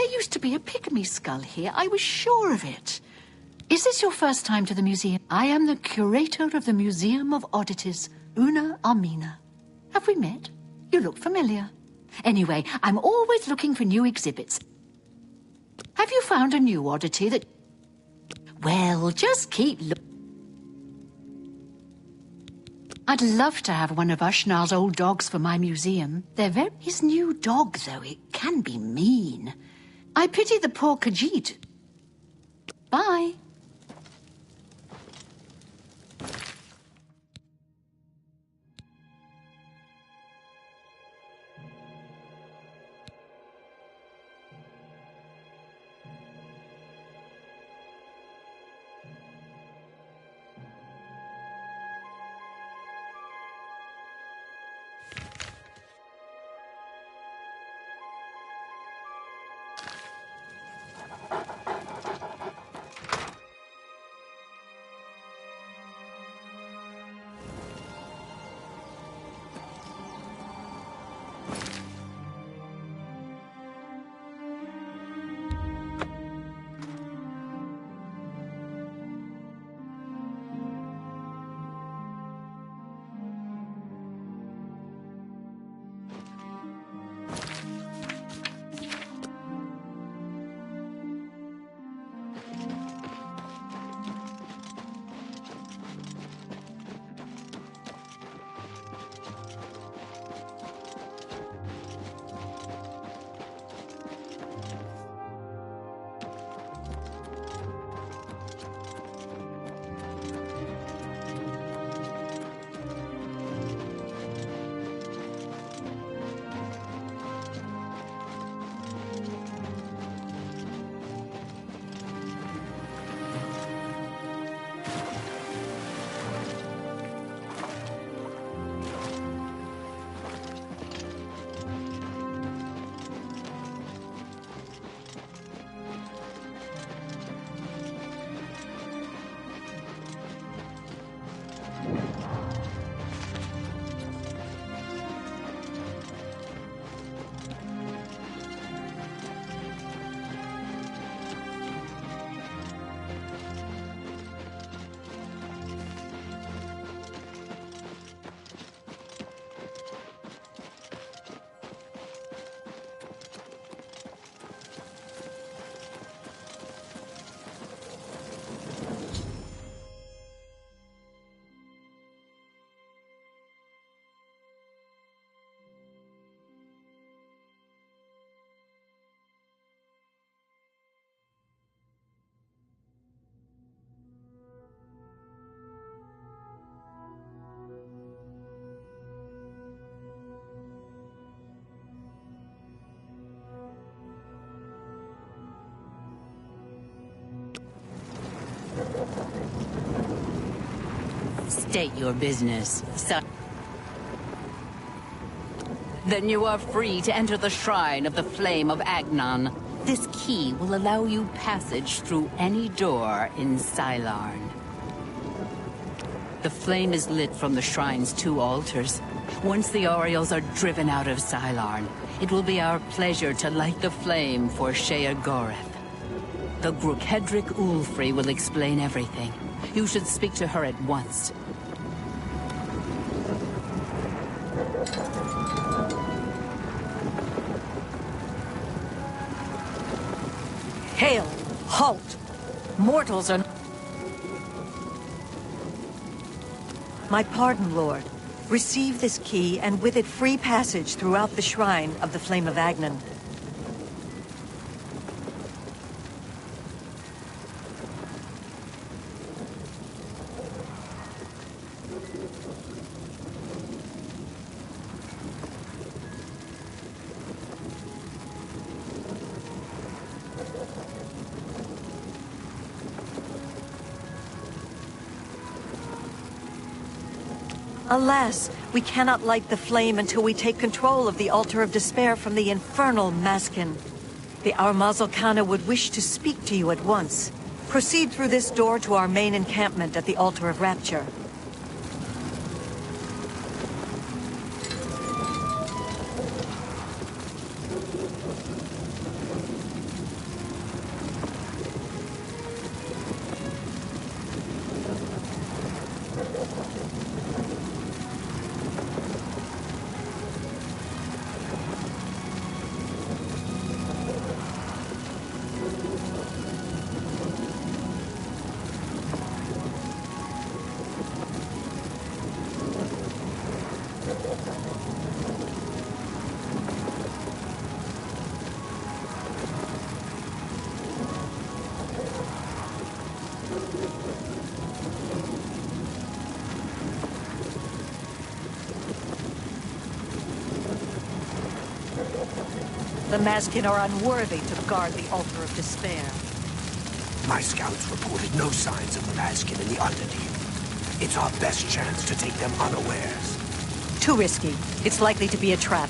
There used to be a pygmy skull here. I was sure of it. Is this your first time to the museum? I am the curator of the Museum of Oddities, Una Armina. Have we met? You look familiar. Anyway, I'm always looking for new exhibits. Have you found a new oddity that... Well, just keep looking. I'd love to have one of Ushnar's old dogs for my museum. His new dog, though, it can be mean. I pity the poor Khajiit. Bye. State your business, son. Then you are free to enter the shrine of the Flame of Agnon. This key will allow you passage through any door in Sylarn. The flame is lit from the shrine's 2 altars. Once the Orioles are driven out of Sylarn, it will be our pleasure to light the flame for Sheogorath. The Grukedric Ulfri will explain everything. You should speak to her at once. Hail! Halt! Mortals are... My pardon, Lord. Receive this key, and with it free passage throughout the shrine of the Flame of Agnon. Alas, we cannot light the flame until we take control of the Altar of Despair from the infernal Maskin. The Armazalkana would wish to speak to you at once. Proceed through this door to our main encampment at the Altar of Rapture. The Mazkin are unworthy to guard the Altar of Despair. My scouts reported no signs of the Mazkin in the Underdeep. It's our best chance to take them unawares. Too risky. It's likely to be a trap.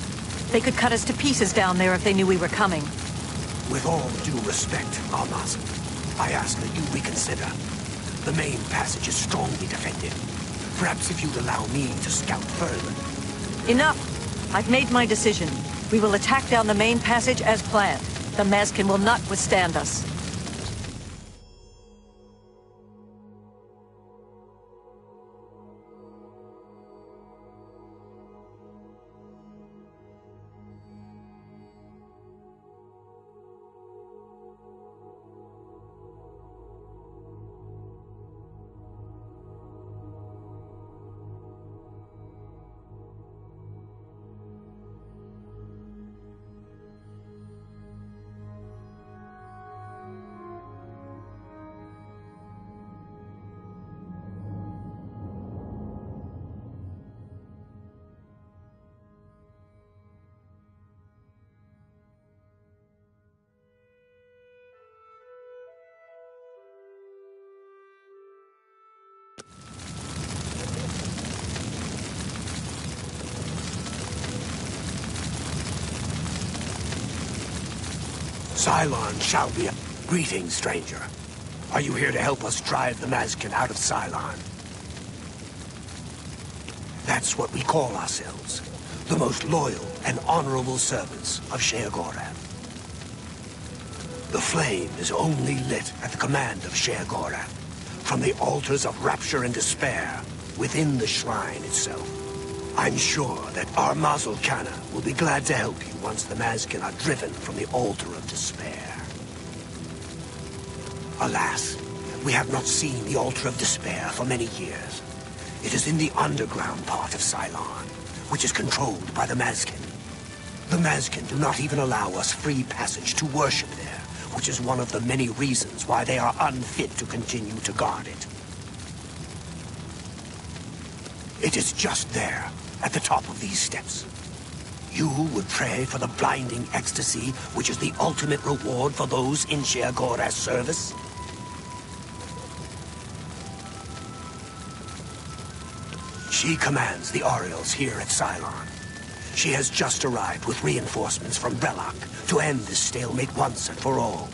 They could cut us to pieces down there if they knew we were coming. With all due respect, Armaz, I ask that you reconsider. The main passage is strongly defended. Perhaps if you'd allow me to scout further. Enough! I've made my decision. We will attack down the main passage as planned. The Mazkin will not withstand us. Cylon shall be a... Greetings, stranger. Are you here to help us drive the Mazkin out of Cylon? That's what we call ourselves. The most loyal and honorable servants of Sheogorath. The flame is only lit at the command of Sheogorath, from the altars of rapture and despair within the shrine itself. I'm sure that our Kana will be glad to help you once the Mazkin are driven from the altar of despair. Alas, we have not seen the altar of despair for many years. It is in the underground part of Cylon, which is controlled by the Mazkin. The Mazkin do not even allow us free passage to worship there, which is one of the many reasons why they are unfit to continue to guard it. It is just there, at the top of these steps. You would pray for the blinding ecstasy, which is the ultimate reward for those in Sheogorath's service? She commands the Oriels here at Cylon. She has just arrived with reinforcements from Belloc to end this stalemate once and for all.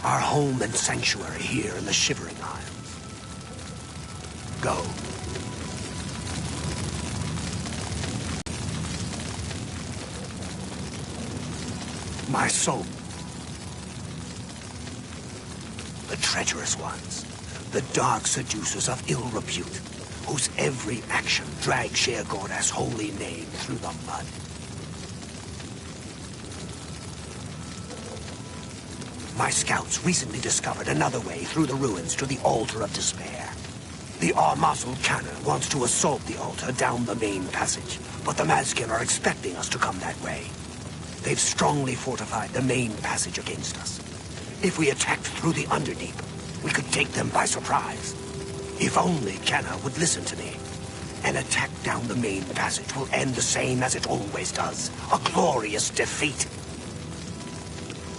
Our home and sanctuary here in the Shivering Isles. Go. My soul. The treacherous ones. The dark seducers of ill repute, whose every action drags Sheogorath's holy name through the mud. My scouts recently discovered another way through the ruins to the Altar of Despair. The Kana wants to assault the altar down the main passage, but the Mazkin are expecting us to come that way. They've strongly fortified the main passage against us. If we attacked through the Underdeep, we could take them by surprise. If only Kana would listen to me. An attack down the main passage will end the same as it always does. A glorious defeat.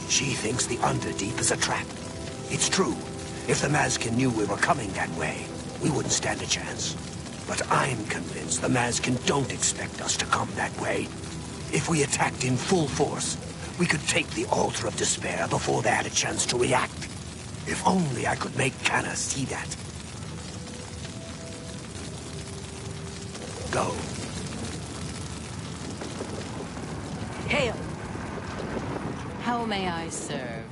She thinks the Underdeep is a trap. It's true. If the Mazkin knew we were coming that way, we wouldn't stand a chance. But I'm convinced the Mazkin don't expect us to come that way. If we attacked in full force, we could take the Altar of Despair before they had a chance to react. If only I could make Kana see that. Go. Hail! How may I serve?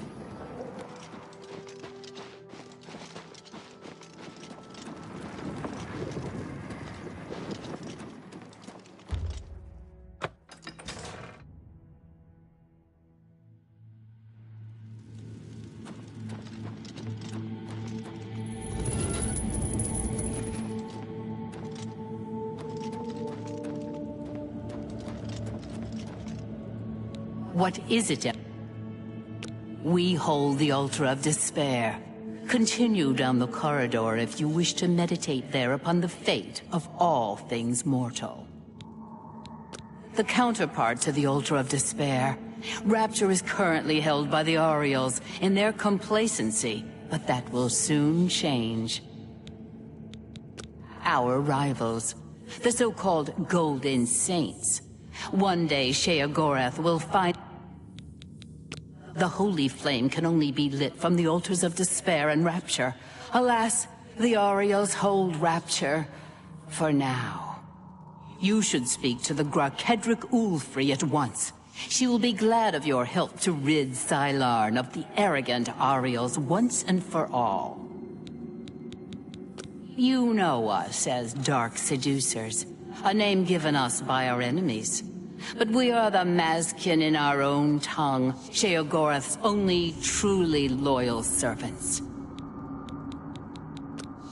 What is it? We hold the altar of despair. Continue down the corridor if you wish to meditate there upon the fate of all things mortal. The counterpart to the altar of despair, Rapture is currently held by the Ariels in their complacency, but that will soon change. Our rivals, the so-called Golden Saints. One day Sheogorath will find the holy flame can only be lit from the altars of despair and rapture. Alas, the Ariels hold rapture for now. You should speak to the Grakedric Ulfri at once. She will be glad of your help to rid Sylarn of the arrogant Ariels once and for all. You know us as Dark Seducers, a name given us by our enemies. But we are the Mazkin in our own tongue, Sheogorath's only truly loyal servants.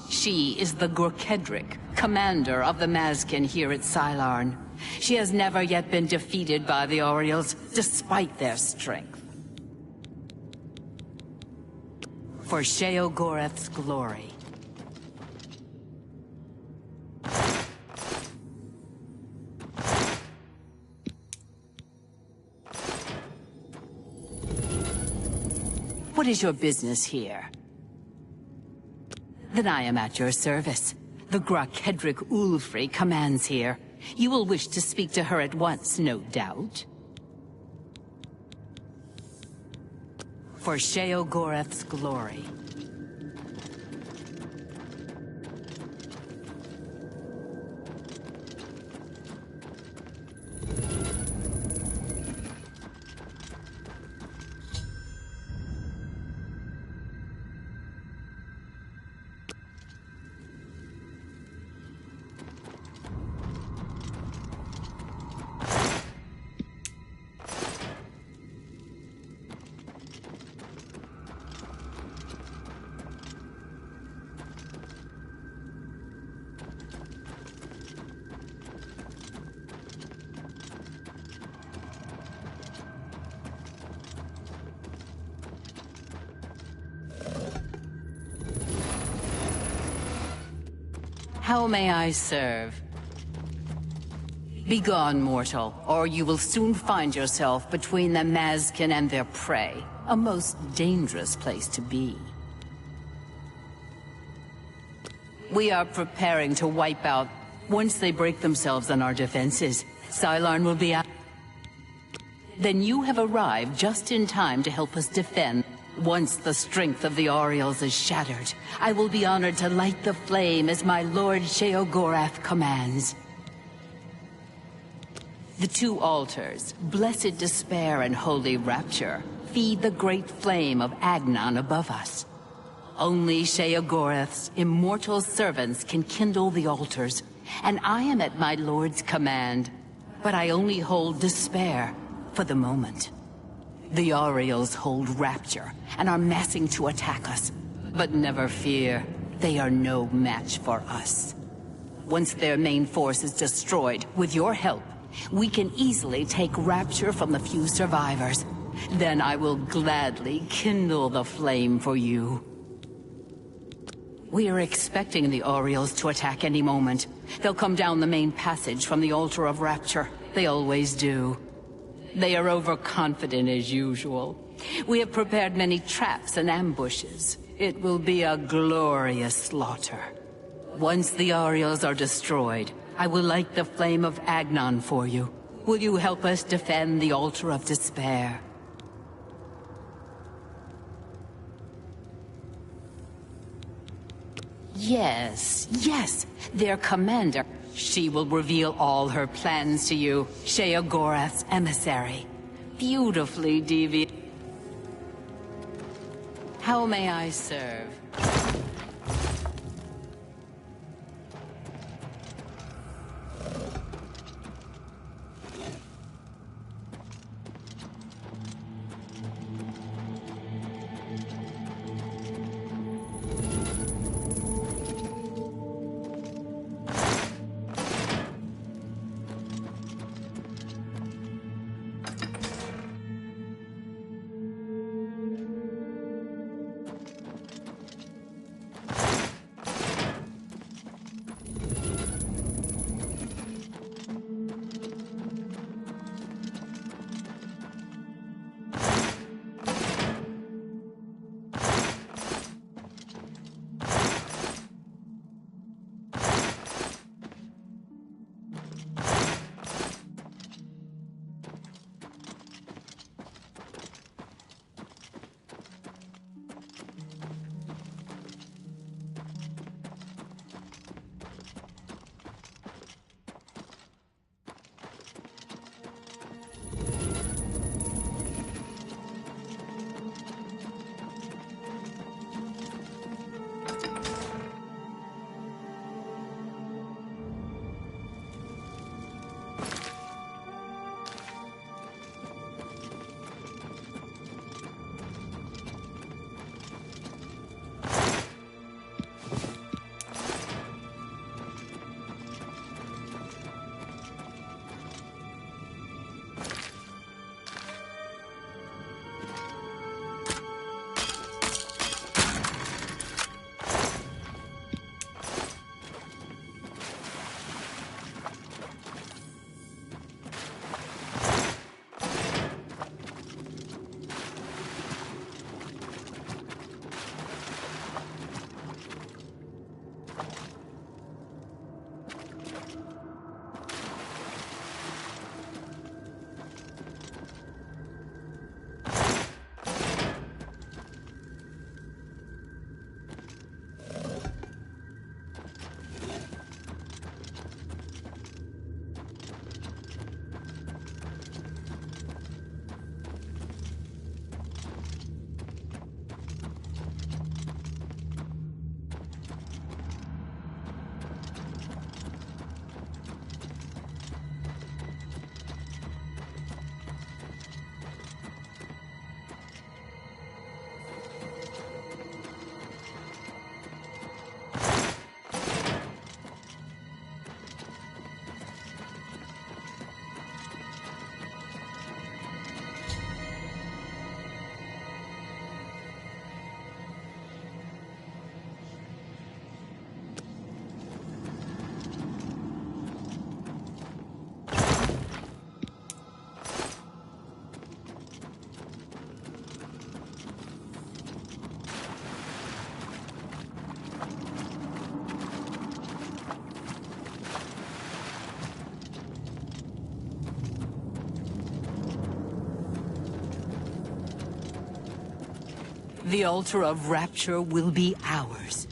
She is the Gorkedric, commander of the Mazkin here at Sylarn. She has never yet been defeated by the Ariels, despite their strength. For Sheogorath's glory. What is your business here? Then I am at your service. The Grakedric Ulfri commands here. You will wish to speak to her at once, no doubt. For Sheogorath's glory. How may I serve? Begone, mortal, or you will soon find yourself between the Mazkin and their prey. A most dangerous place to be. We are preparing to wipe out. Once they break themselves on our defenses, Sylarn will be out. Then you have arrived just in time to help us defend. Once the strength of the Ariels is shattered, I will be honored to light the flame as my Lord Sheogorath commands. The two altars, Blessed Despair and Holy Rapture, feed the great flame of Agnon above us. Only Sheogorath's immortal servants can kindle the altars, and I am at my Lord's command. But I only hold despair for the moment. The Ariels hold Rapture and are massing to attack us. But never fear, they are no match for us. Once their main force is destroyed, with your help, we can easily take Rapture from the few survivors. Then I will gladly kindle the flame for you. We are expecting the Ariels to attack any moment. They'll come down the main passage from the Altar of Rapture. They always do. They are overconfident as usual. We have prepared many traps and ambushes. It will be a glorious slaughter. Once the Ariels are destroyed, I will light the flame of Agnon for you. Will you help us defend the Altar of Despair? Yes, their commander. She will reveal all her plans to you, Sheogorath's emissary. Beautifully deviant. How may I serve? The altar of rapture will be ours.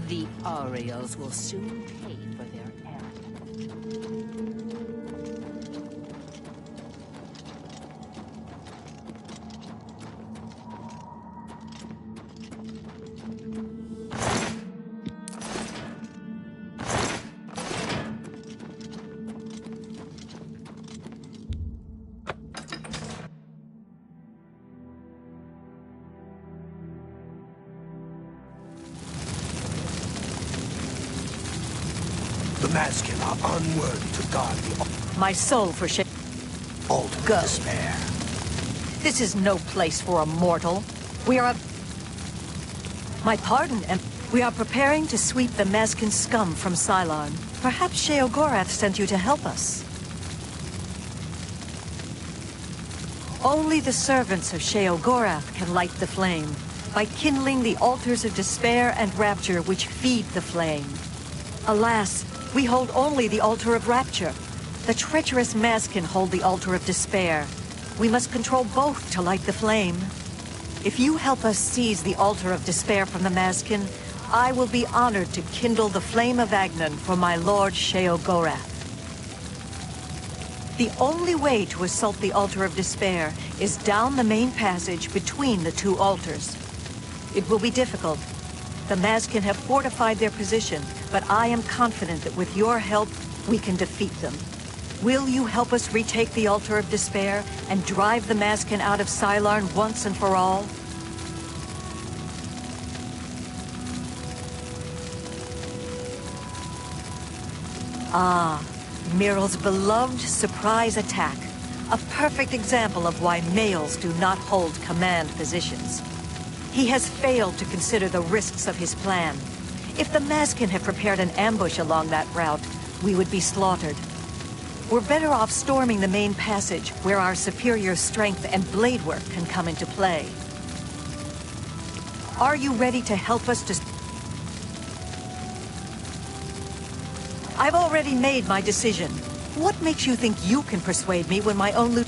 The Aureals will soon pay for their errand. Mazkin are unworthy to guard the My soul for altar of Go. despair. This is no place for a mortal. We are My pardon, and we are preparing to sweep the Mazkin scum from Cylon. Perhaps Sheogorath sent you to help us. Only the servants of Sheogorath can light the flame, by kindling the altars of despair and rapture which feed the flame. Alas, we hold only the altar of rapture. The treacherous Mazkin hold the altar of despair. We must control both to light the flame. If you help us seize the altar of despair from the Mazkin, I will be honored to kindle the flame of Agnan for my lord Sheogorath. The only way to assault the altar of despair is down the main passage between the two altars. It will be difficult. The Mazkin have fortified their position, but I am confident that with your help, we can defeat them. Will you help us retake the altar of despair and drive the Mazkin out of Cylon once and for all? Ah, Miral's beloved surprise attack. A perfect example of why males do not hold command positions. He has failed to consider the risks of his plan. If the Mazkin had prepared an ambush along that route, we would be slaughtered. We're better off storming the main passage, where our superior strength and blade work can come into play. Are you ready to help us to... I've already made my decision. What makes you think you can persuade me when my own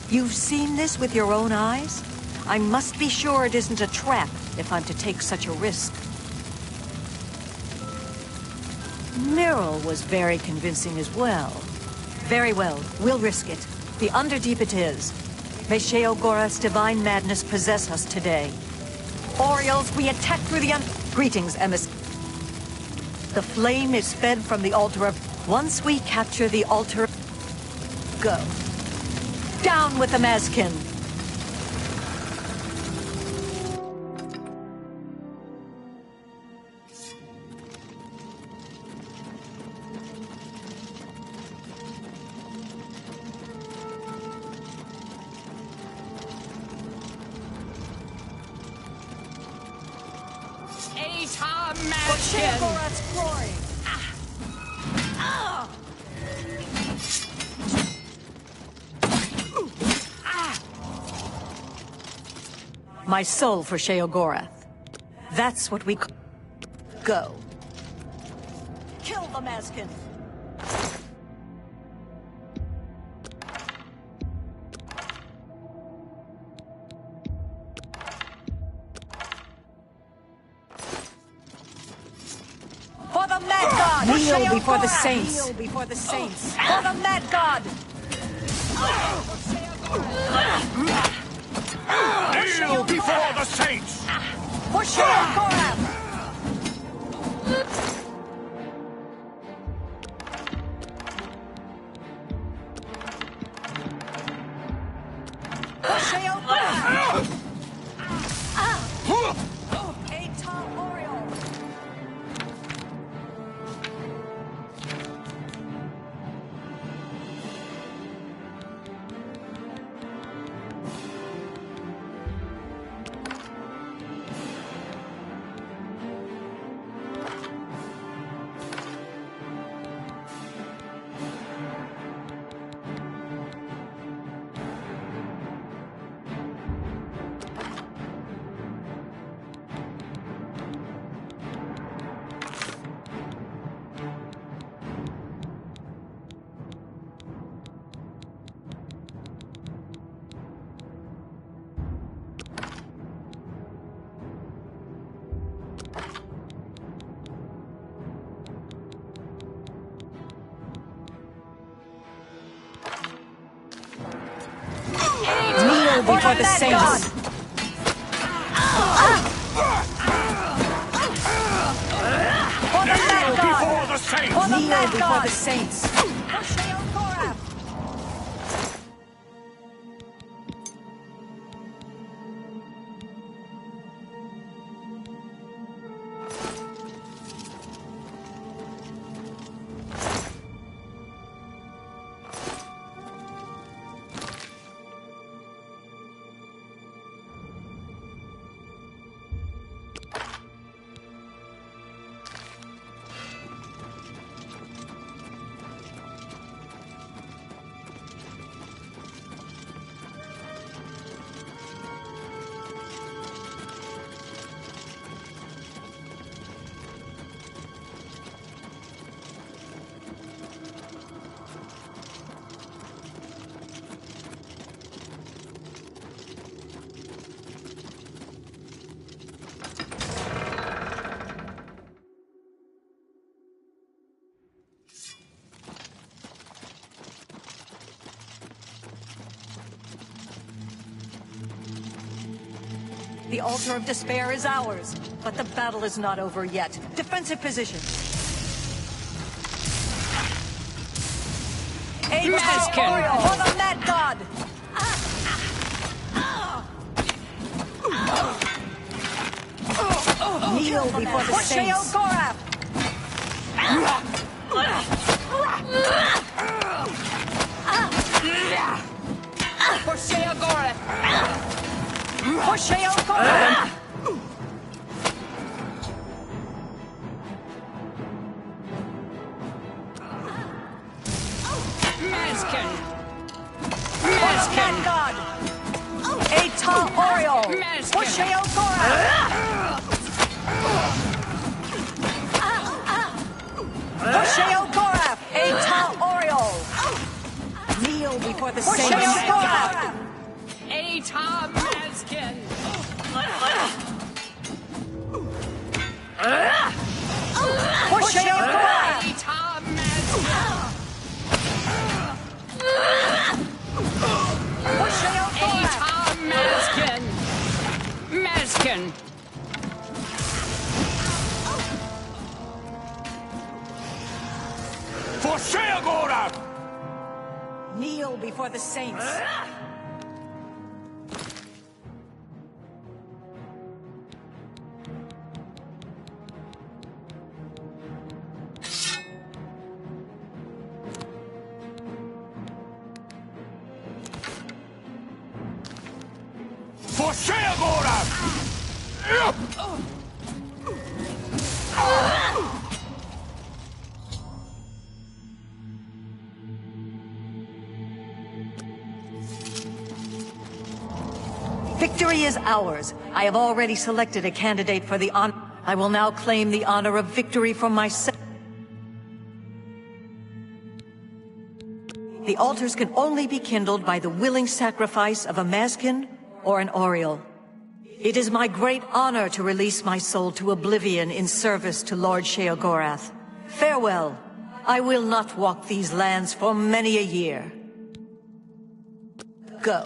You've seen this with your own eyes? I must be sure it isn't a trap if I'm to take such a risk. Miral was very convincing as well. Very well, we'll risk it. The Underdeep it is. May Sheogorath's divine madness possess us today. Orioles, we attack through the Greetings, emissary. The flame is fed from the altar of... Once we capture the altar... Go. Down with the Mazkin! Sheogorath's glory! My soul for Sheogorath. That's what we go. Kill the Mazkin! For the Mad God! Kneel before the saints! Kneel before the saints! For the Mad God! Kneel before the saints! For Sheogorath! For Sheogorath! Aton Oriole! Kneel before the saints! For the Mad God! Before the saints! For the Mad before the saints! For Sheogorath! The Altar of Despair is ours, but the battle is not over yet. Defensive position. Maskin! For the Mad God! Kneel before the saints. For Sheogorath! For Sheogorath! Maskin! Maskin! God! Eta Oriole! Maskin! For Sheogorath! For Sheogorath! Eta Oriole! Kneel before the saints. For Sheogorath! Atom Maskin! For Sheogorath! Atom Maskin! For Sheogorath! Atom Maskin! Maskin! For Sheogorath! Kneel before the saints. For Sheogorath! Victory is ours. I have already selected a candidate for the honor. I will now claim the honor of victory for myself. The altars can only be kindled by the willing sacrifice of a Maskin or an Oriole. It is my great honor to release my soul to Oblivion in service to Lord Sheogorath. Farewell. I will not walk these lands for many a year. Go.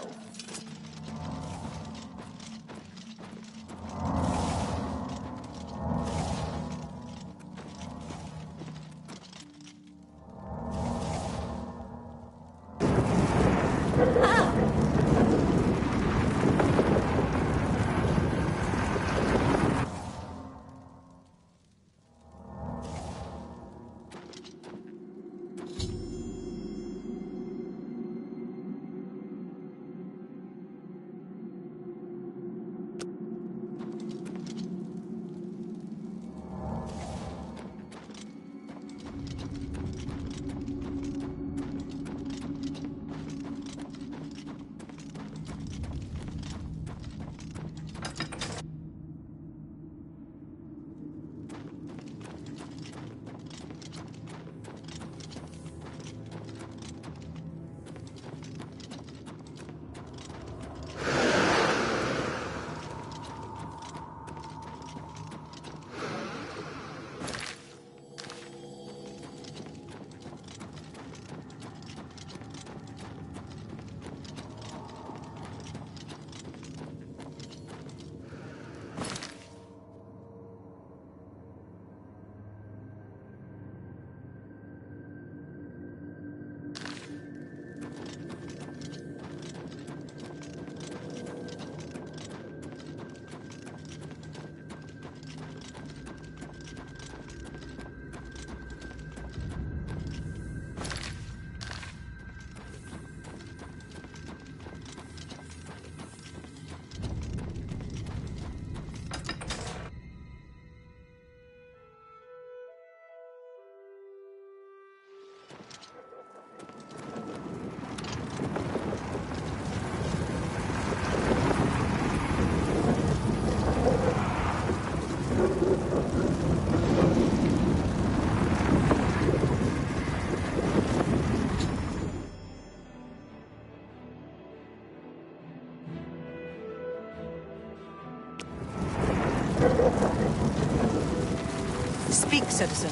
Speak, citizen.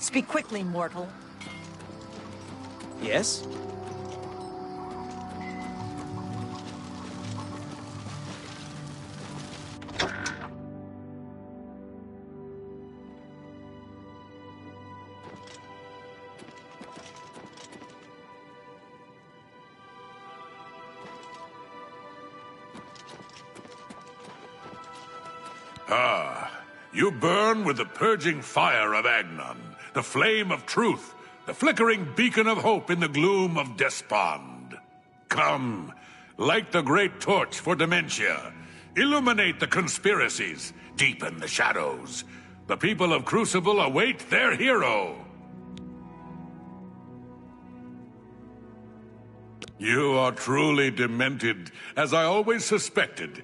Speak quickly, mortal. Yes? You burn with the purging fire of Agnon, the flame of truth, the flickering beacon of hope in the gloom of despond. Come, light the great torch for dementia. Illuminate the conspiracies, deepen the shadows. The people of Crucible await their hero. You are truly demented, as I always suspected.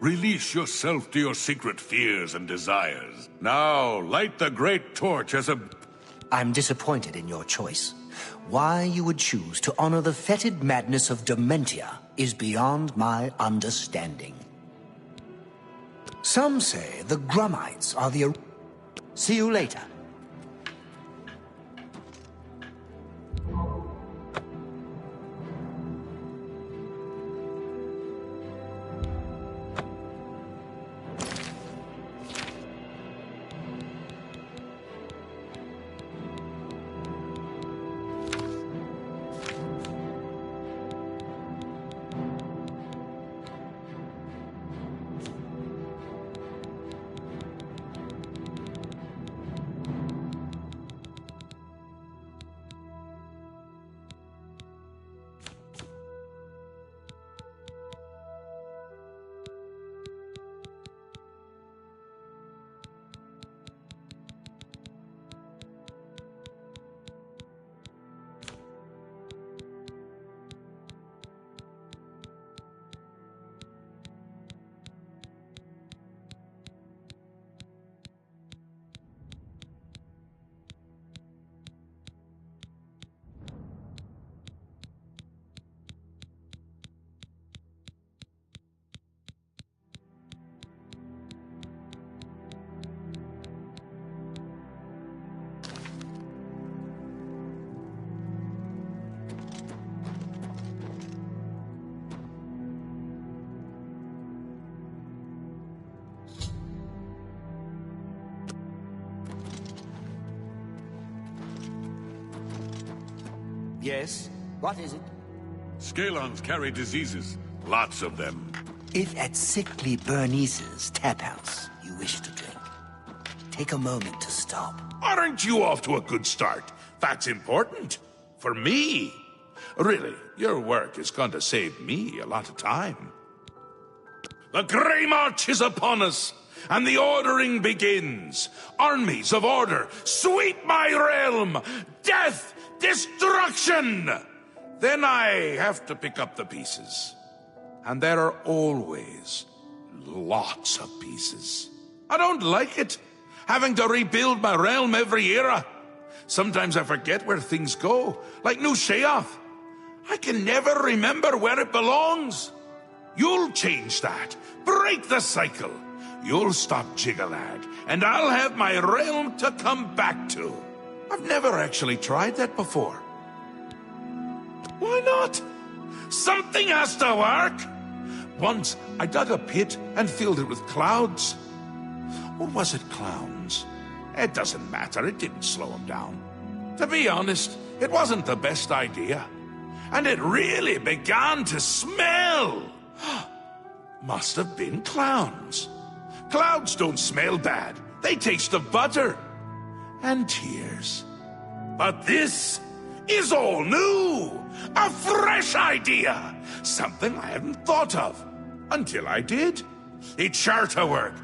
Release yourself to your secret fears and desires. Now, light the great torch as a... I'm disappointed in your choice. Why you would choose to honor the fetid madness of dementia is beyond my understanding. Some say the Grummites are the... See you later. Yes? What is it? Scalons carry diseases. Lots of them. If at sickly Bernice's tap house you wish to drink, take a moment to stop. Aren't you off to a good start? That's important. For me. Really, your work is going to save me a lot of time. The Grey March is upon us, and the ordering begins. Armies of order, sweep my realm! Death! Destruction! Then I have to pick up the pieces. And there are always lots of pieces. I don't like it, having to rebuild my realm every era. Sometimes I forget where things go, like New Sheoth. I can never remember where it belongs. You'll change that. Break the cycle. You'll stop Jiggalad, and I'll have my realm to come back to. I've never actually tried that before. Why not? Something has to work. Once, I dug a pit and filled it with clouds. Or was it clowns? It doesn't matter, it didn't slow them down. To be honest, it wasn't the best idea. And it really began to smell. Must have been clowns. Clouds don't smell bad. They taste of butter. And tears. But this is all new. A fresh idea. Something I hadn't thought of. Until I did. It's sure to work,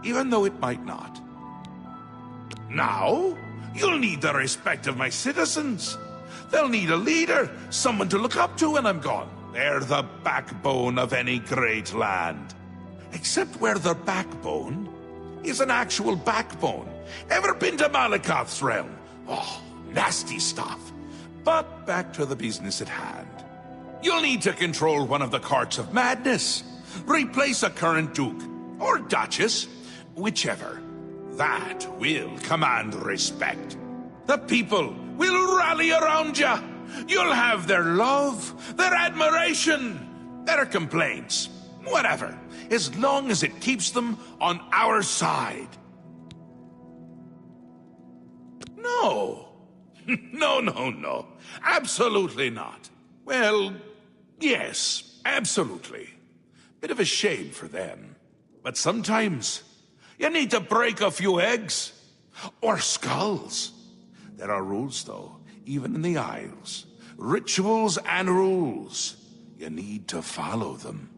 even though it might not. Now, you'll need the respect of my citizens. They'll need a leader, someone to look up to when I'm gone. They're the backbone of any great land. Except where their backbone is an actual backbone. Ever been to Malakoth's realm? Oh, nasty stuff. But back to the business at hand. You'll need to control one of the courts of madness. Replace a current duke, or duchess, whichever. That will command respect. The people will rally around you. You'll have their love, their admiration, their complaints, whatever, as long as it keeps them on our side. No. No. Absolutely not. Well, yes, absolutely. Bit of a shame for them. But sometimes you need to break a few eggs. Or skulls. There are rules, though, even in the Isles. Rituals and rules. You need to follow them.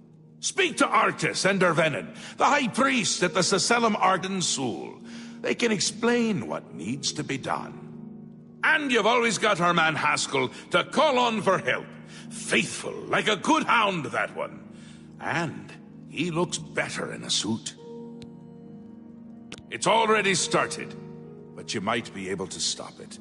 Speak to Artis and Dervenin, the High Priest at the Sacellum Arden Sul. They can explain what needs to be done. And you've always got our man Haskell to call on for help. Faithful, like a good hound, that one. And he looks better in a suit. It's already started, but you might be able to stop it.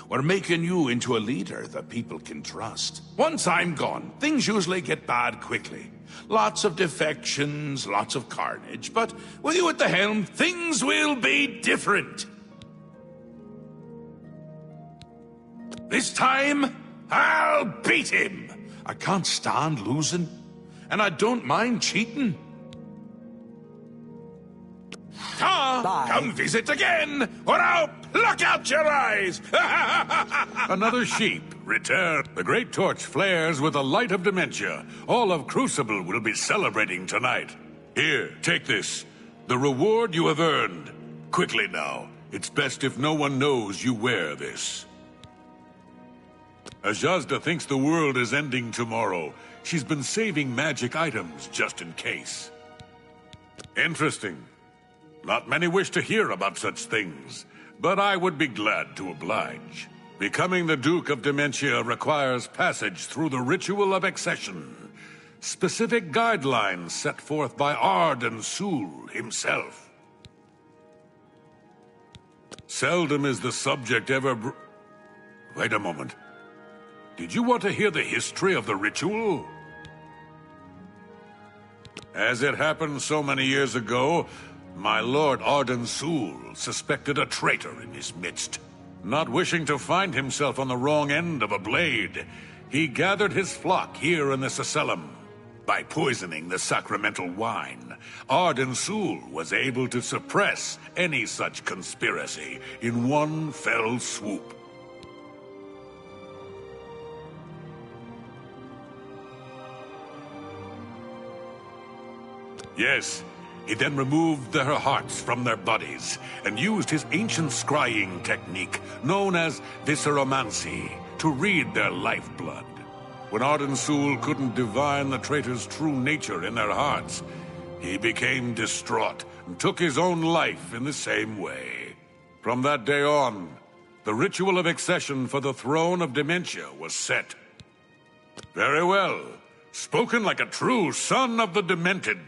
We're making you into a leader the people can trust. Once I'm gone, things usually get bad quickly. Lots of defections, lots of carnage, but with you at the helm, things will be different. This time, I'll beat him. I can't stand losing, and I don't mind cheating. Come visit again, or I'll pluck out your eyes! Another sheep, return. The great torch flares with the light of dementia. All of Crucible will be celebrating tonight. Here, take this. The reward you have earned. Quickly now. It's best if no one knows you wear this. Ajazda thinks the world is ending tomorrow. She's been saving magic items just in case. Interesting. Not many wish to hear about such things, but I would be glad to oblige. Becoming the Duke of Dementia requires passage through the ritual of accession. Specific guidelines set forth by Arden Sul himself. Seldom is the subject ever Wait a moment. Did you want to hear the history of the ritual? As it happened so many years ago, my Lord Arden Sul suspected a traitor in his midst. Not wishing to find himself on the wrong end of a blade, he gathered his flock here in the Sacellum. By poisoning the sacramental wine, Arden Sul was able to suppress any such conspiracy in one fell swoop. Yes, he then removed their hearts from their bodies and used his ancient scrying technique known as visceromancy to read their lifeblood. When Arden Sul couldn't divine the traitor's true nature in their hearts, he became distraught and took his own life in the same way. From that day on, the ritual of accession for the throne of Dementia was set. Very well. Spoken like a true son of the Demented.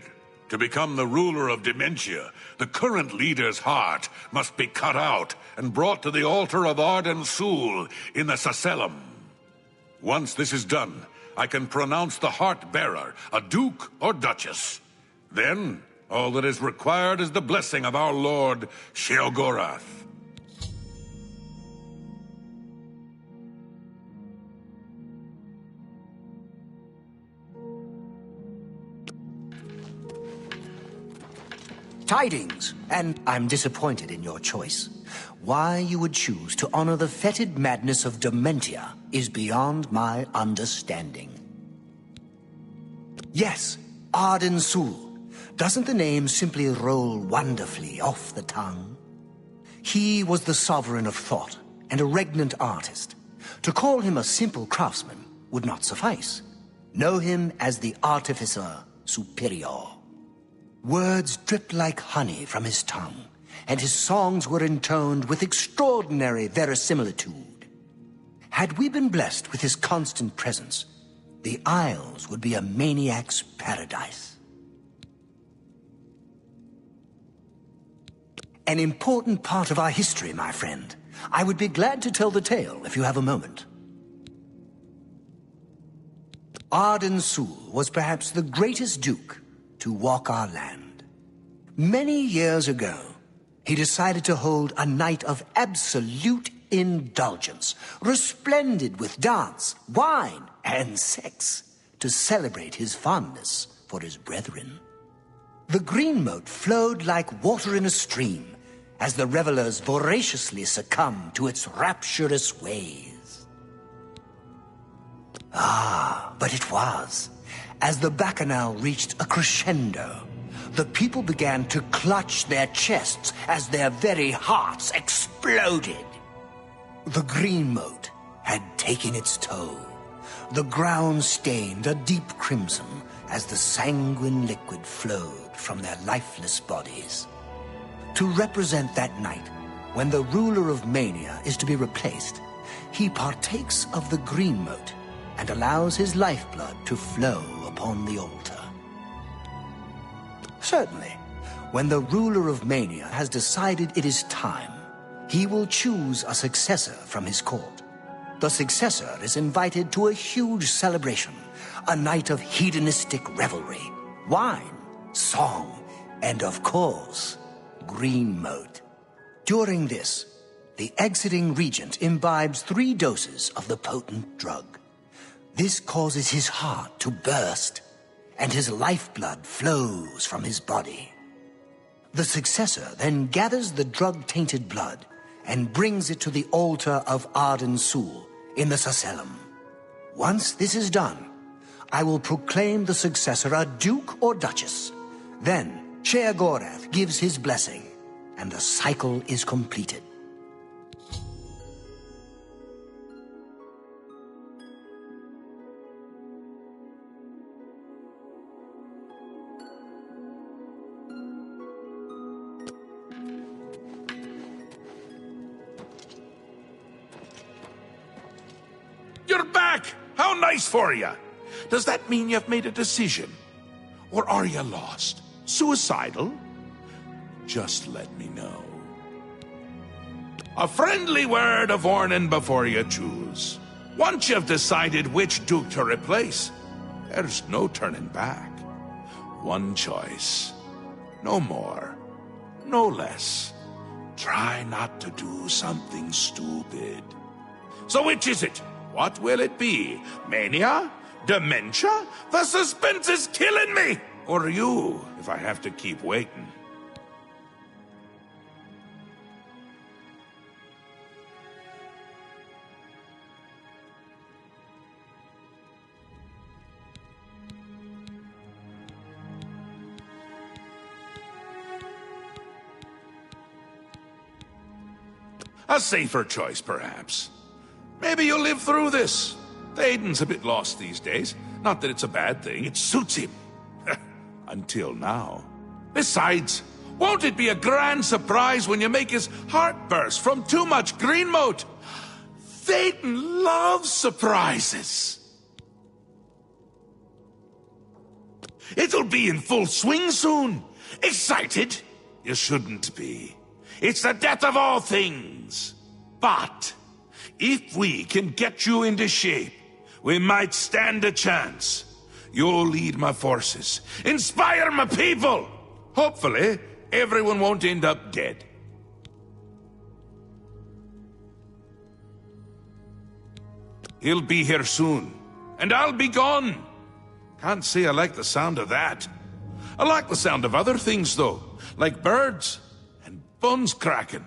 To become the ruler of Dementia, the current leader's heart must be cut out and brought to the altar of Arden Sul in the Sacellum. Once this is done, I can pronounce the heart-bearer a duke or duchess. Then, all that is required is the blessing of our Lord Sheogorath. Tidings, and I'm disappointed in your choice. Why you would choose to honor the fetid madness of Dementia is beyond my understanding. Yes, Arden Sul. Doesn't the name simply roll wonderfully off the tongue? He was the sovereign of thought and a regnant artist. To call him a simple craftsman would not suffice. Know him as the Artificer Superior. Words dripped like honey from his tongue, and his songs were intoned with extraordinary verisimilitude. Had we been blessed with his constant presence, the Isles would be a maniac's paradise. An important part of our history, my friend. I would be glad to tell the tale if you have a moment. Arden Sul was perhaps the greatest duke to walk our land. Many years ago, he decided to hold a night of absolute indulgence, resplendent with dance, wine, and sex, to celebrate his fondness for his brethren. The green moat flowed like water in a stream, as the revelers voraciously succumbed to its rapturous ways. But it was, as the bacchanal reached a crescendo, the people began to clutch their chests as their very hearts exploded. The green moat had taken its toll. The ground stained a deep crimson as the sanguine liquid flowed from their lifeless bodies. To represent that night, when the ruler of Mania is to be replaced, he partakes of the green moat and allows his lifeblood to flow upon the altar. Certainly, when the ruler of Mania has decided it is time, he will choose a successor from his court. The successor is invited to a huge celebration, a night of hedonistic revelry, wine, song, and of course, green moat. During this, the exiting regent imbibes 3 doses of the potent drug. This causes his heart to burst, and his lifeblood flows from his body. The successor then gathers the drug-tainted blood and brings it to the altar of Arden Sul in the Sacellum. Once this is done, I will proclaim the successor a duke or duchess. Then Sheogorath gives his blessing, and the cycle is completed. You're back! How nice for you! Does that mean you've made a decision? Or are you lost? Suicidal? Just let me know. A friendly word of warning before you choose. Once you've decided which duke to replace, there's no turning back. One choice. No more. No less. Try not to do something stupid. So which is it? What will it be? Mania? Dementia? The suspense is killing me! Or you, if I have to keep waiting. A safer choice, perhaps. Maybe you'll live through this. Théoden's a bit lost these days. Not that it's a bad thing, it suits him. Until now. Besides, won't it be a grand surprise when you make his heart burst from too much green moat? Théoden loves surprises. It'll be in full swing soon. Excited? You shouldn't be. It's the death of all things. But if we can get you into shape, we might stand a chance. You'll lead my forces, inspire my people. Hopefully, everyone won't end up dead. He'll be here soon, and I'll be gone. Can't say I like the sound of that. I like the sound of other things, though, like birds and bones cracking.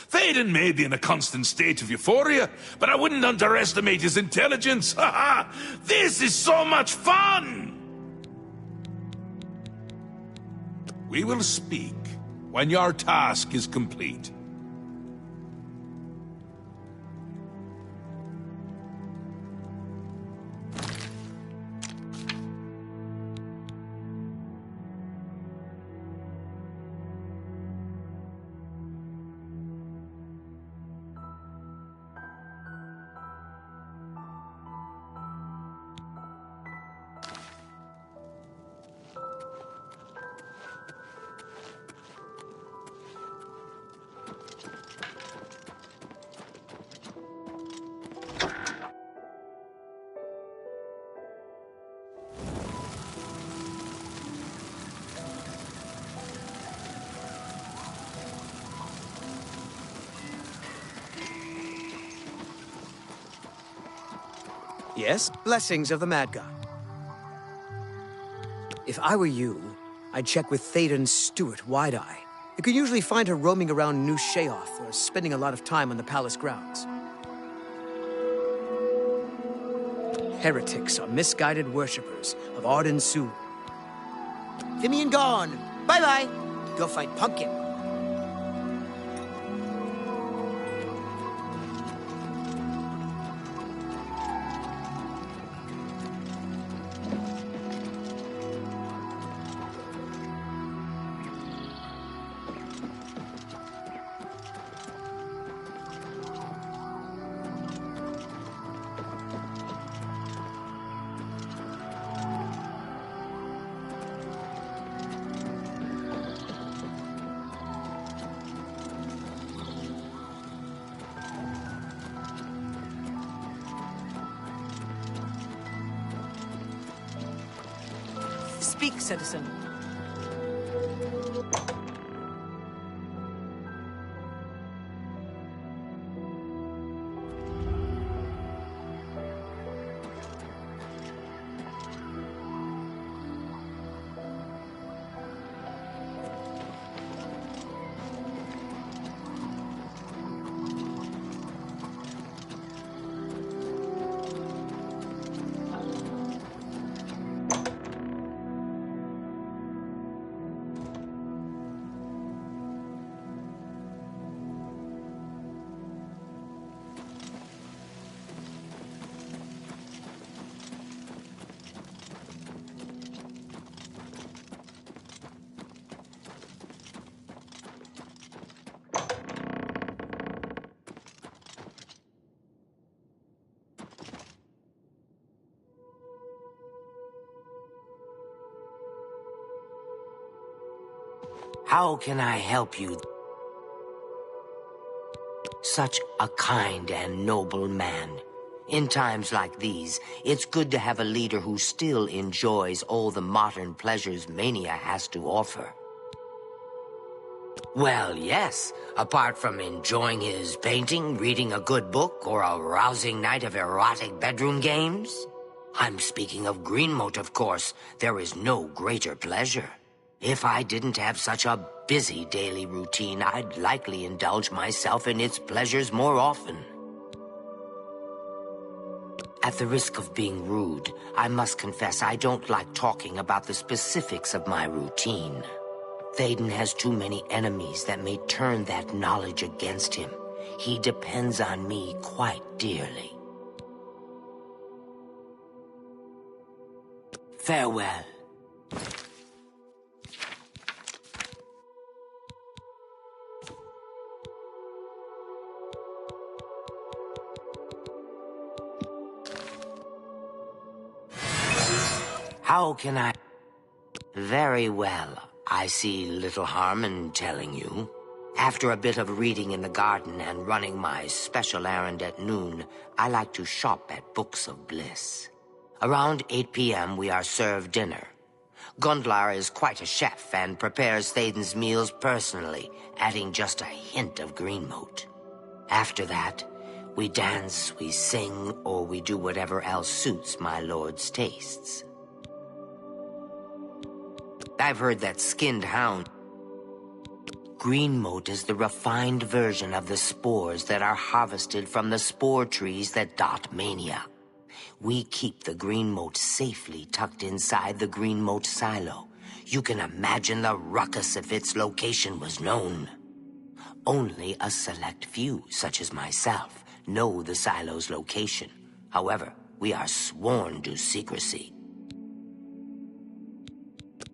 Théoden may be in a constant state of euphoria, but I wouldn't underestimate his intelligence. Ha ha! This is so much fun! We will speak when your task is complete. Yes? Blessings of the Mad God. If I were you, I'd check with Thaden's steward, Wide-Eye. You could usually find her roaming around New Sheoth or spending a lot of time on the palace grounds. Heretics are misguided worshippers of Arden Su. Fimian gone! Bye-bye! Go fight Pumpkin. Speak, citizen. How can I help you? Such a kind and noble man. In times like these, it's good to have a leader who still enjoys all the modern pleasures Mania has to offer. Well, yes. Apart from enjoying his painting, reading a good book, or a rousing night of erotic bedroom games. I'm speaking of Greenmote, of course. There is no greater pleasure. If I didn't have such a busy daily routine, I'd likely indulge myself in its pleasures more often. At the risk of being rude, I must confess I don't like talking about the specifics of my routine. Thaden has too many enemies that may turn that knowledge against him. He depends on me quite dearly. Farewell. How can I... Very well. I see little harm in telling you. After a bit of reading in the garden and running my special errand at noon, I like to shop at Books of Bliss. Around 8 p.m. we are served dinner. Gundlar is quite a chef and prepares Thaden's meals personally, adding just a hint of Greenmote. After that, we dance, we sing, or we do whatever else suits my lord's tastes. I've heard that skinned hound... Greenmote is the refined version of the spores that are harvested from the spore trees that dot Mania. We keep the Greenmote safely tucked inside the Greenmote silo. You can imagine the ruckus if its location was known. Only a select few, such as myself, know the silo's location. However, we are sworn to secrecy.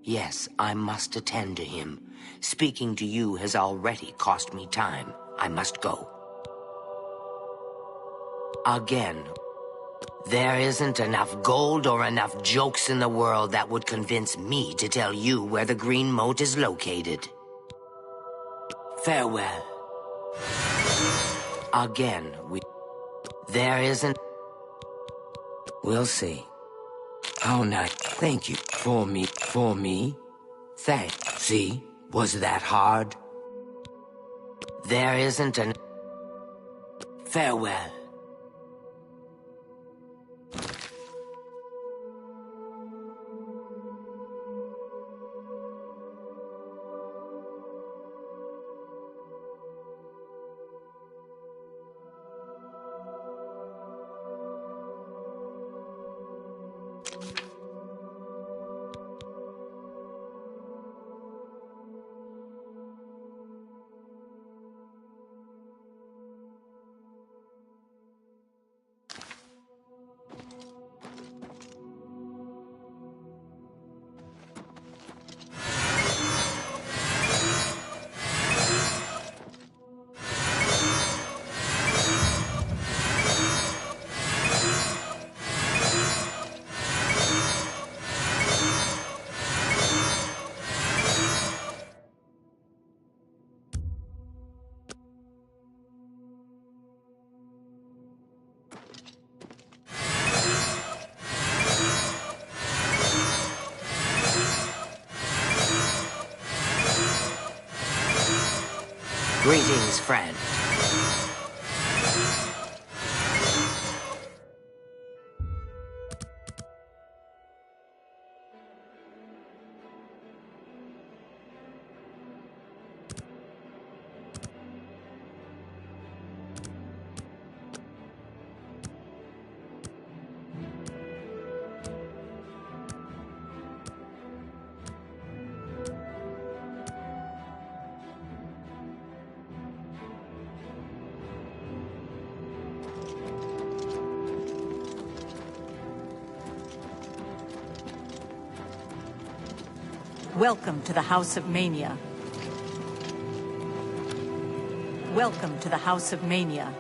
Yes, I must attend to him. Speaking to you has already cost me time. I must go. Again, there isn't enough gold or enough jokes in the world that would convince me to tell you where the Greenmote is located. Farewell. Again, there isn't... We'll see. Oh, no, thank you. For me? Thanks. See? Was that hard? There isn't an... Farewell. Greetings, friend. Welcome to the House of Mania. Welcome to the House of Mania.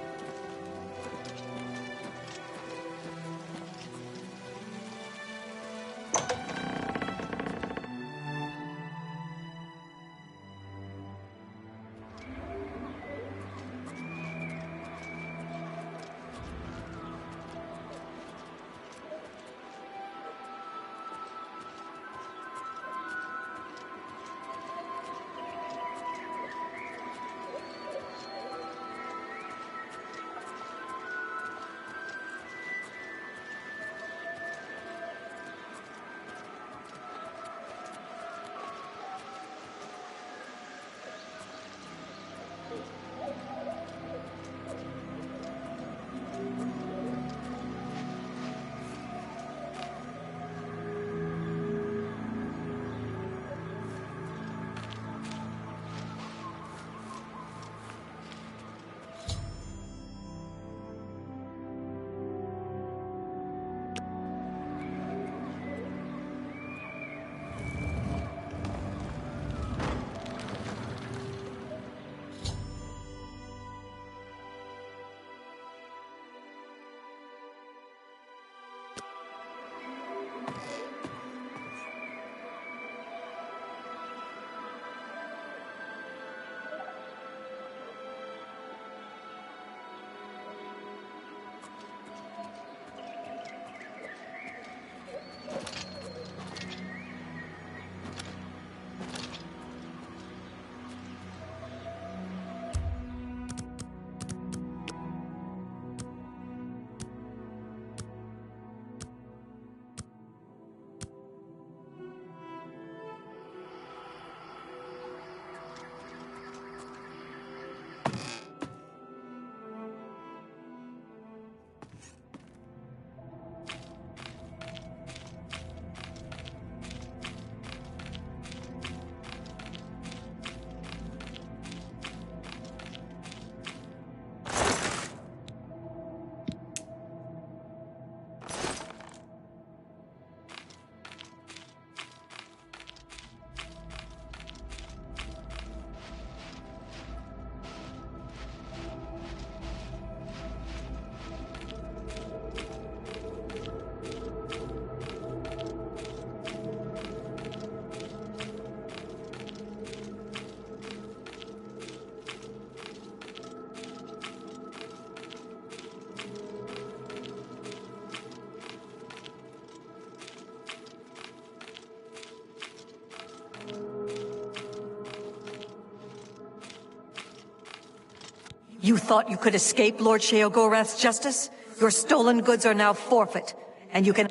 You thought you could escape Lord Sheogorath's justice? Your stolen goods are now forfeit, and you can...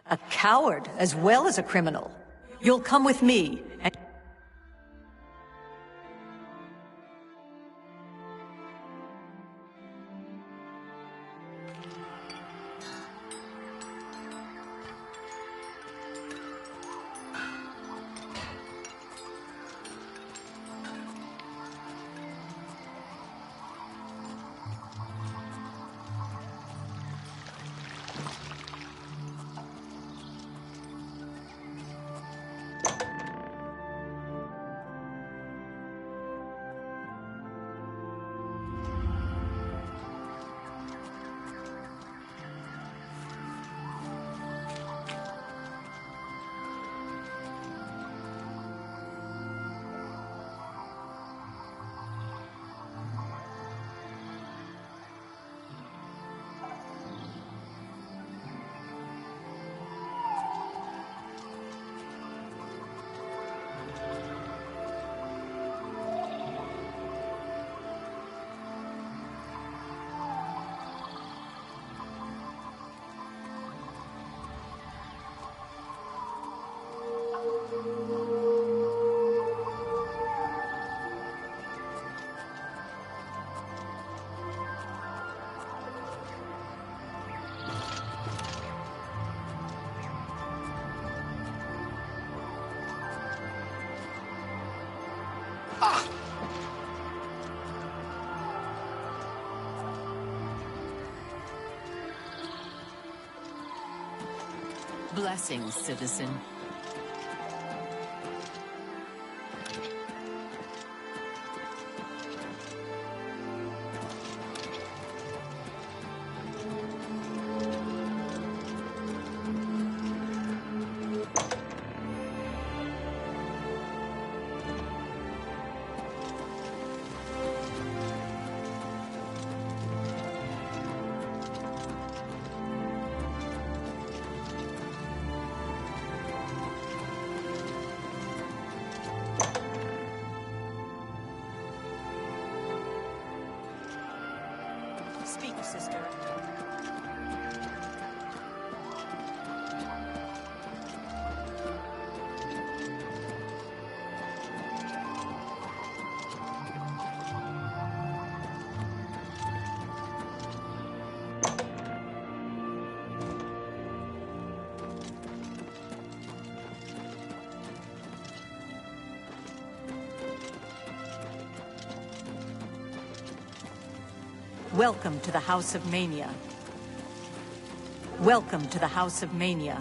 A coward as well as a criminal. You'll come with me, and... Blessings, citizen. Speak, sister. Welcome to the House of Mania. Welcome to the House of Mania.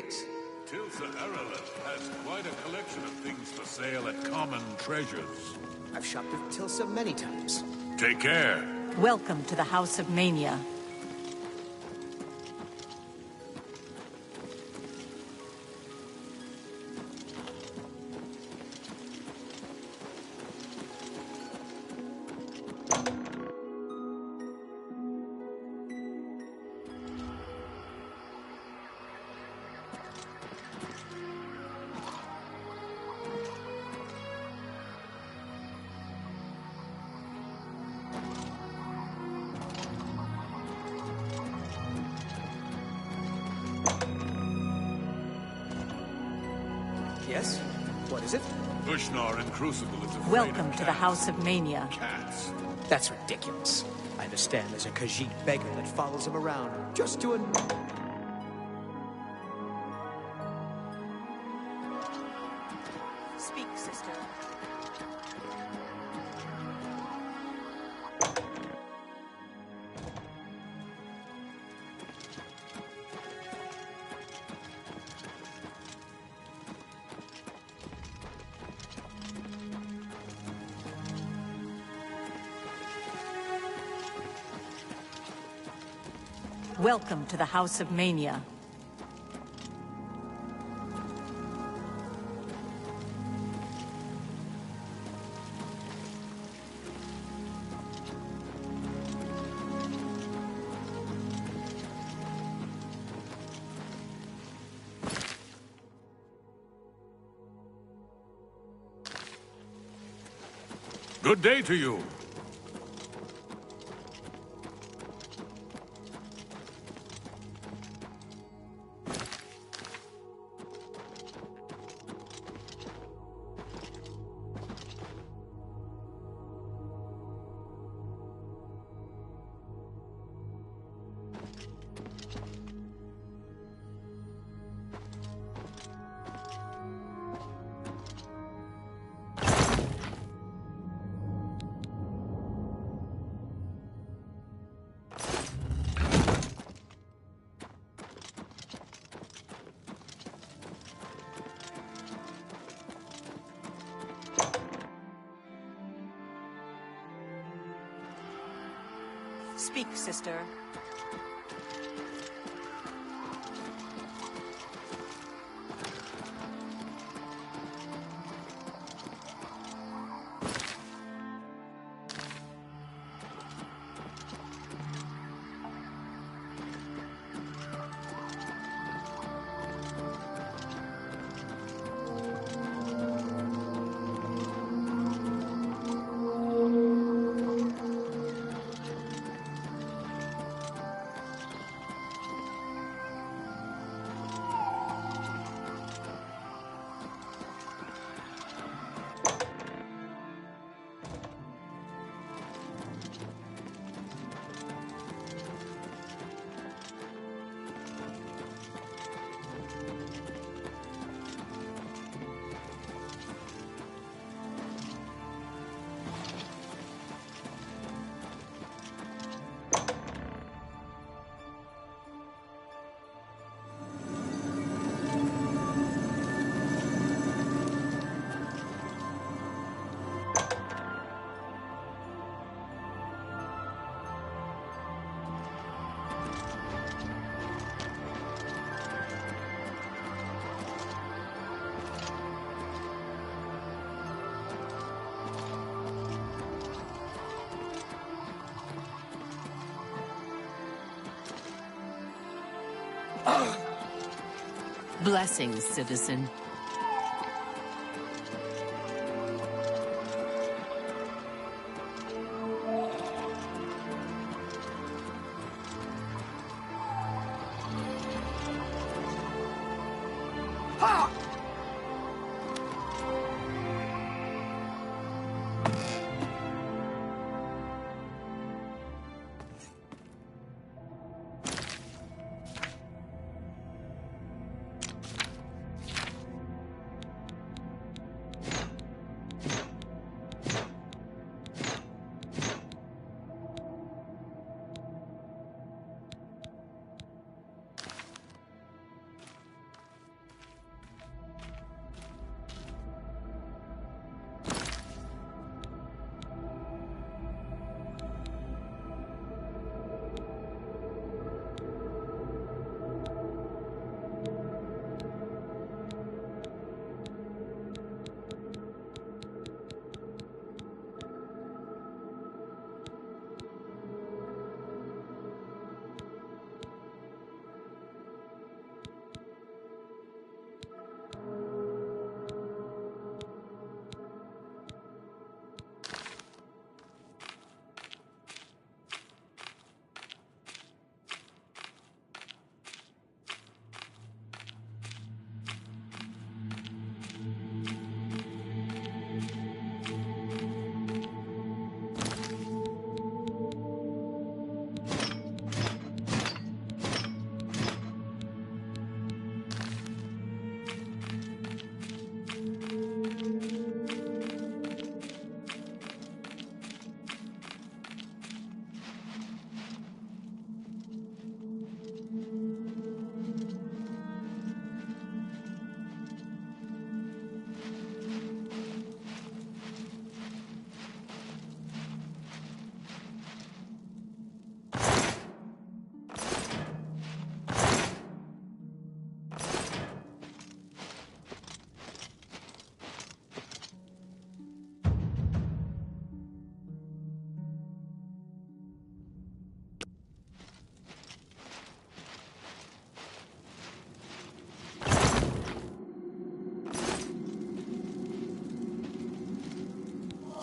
Greetings. Tilsa Erelith has quite a collection of things for sale at Common Treasures. I've shopped with Tilsa many times. Take care. Welcome to the House of Mania. Yes? What is it? Ushnar and Crucible is afraid Welcome of to the cats. House of Mania. Cats. That's ridiculous. I understand there's a Khajiit beggar that follows him around just to Speak, sister. Welcome to the House of Mania. Good day to you. Speak, sister. Blessings, citizen.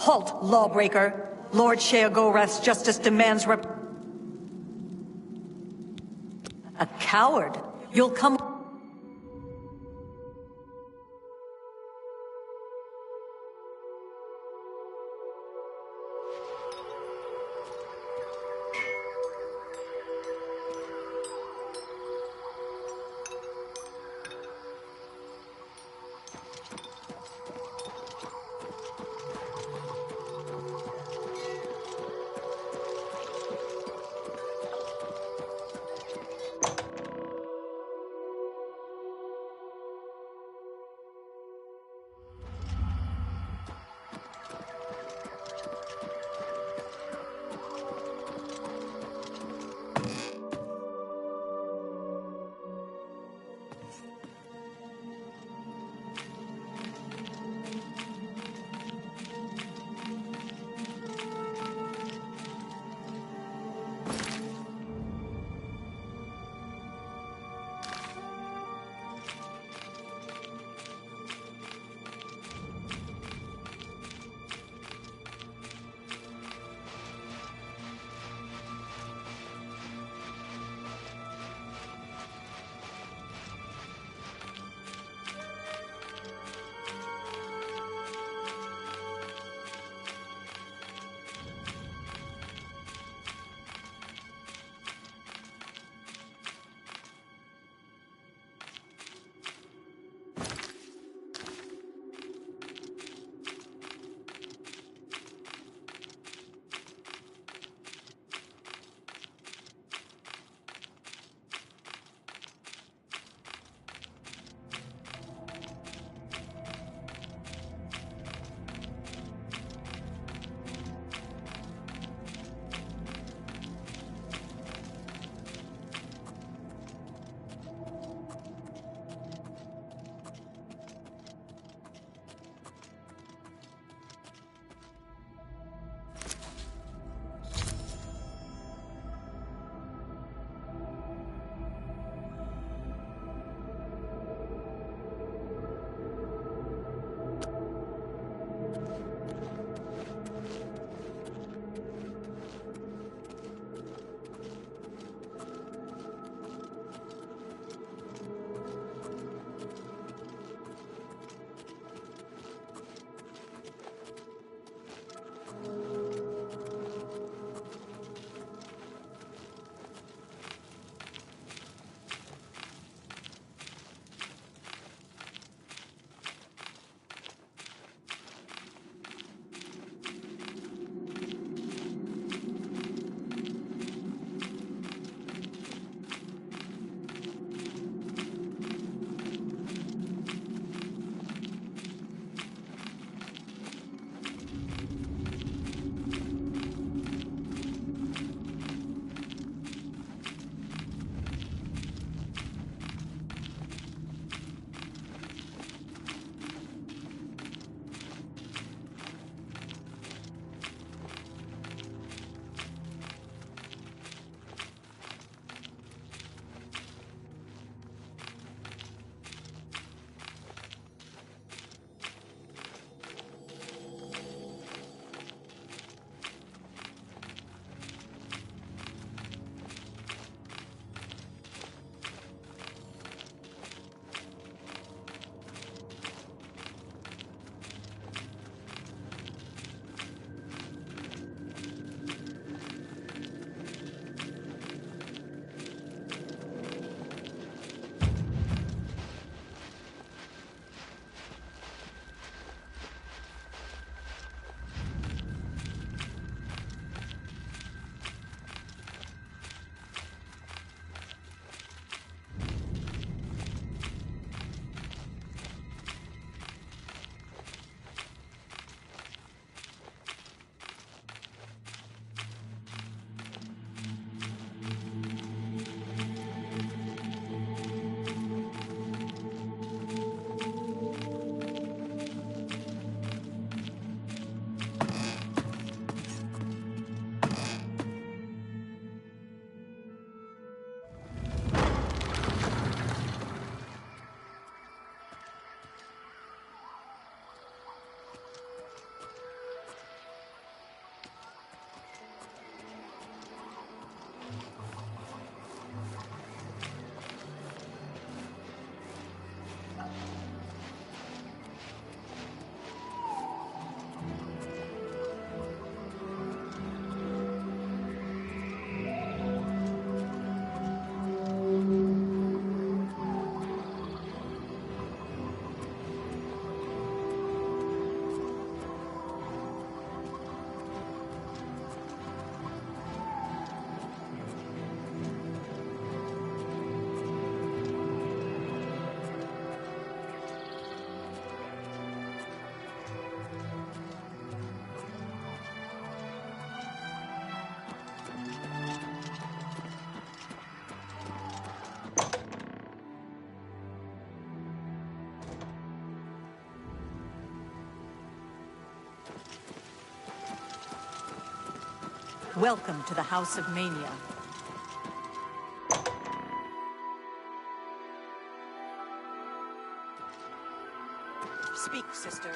Halt, lawbreaker. Lord Sheogorath's justice demands A coward? You'll come... Welcome to the House of Mania. Speak, sister.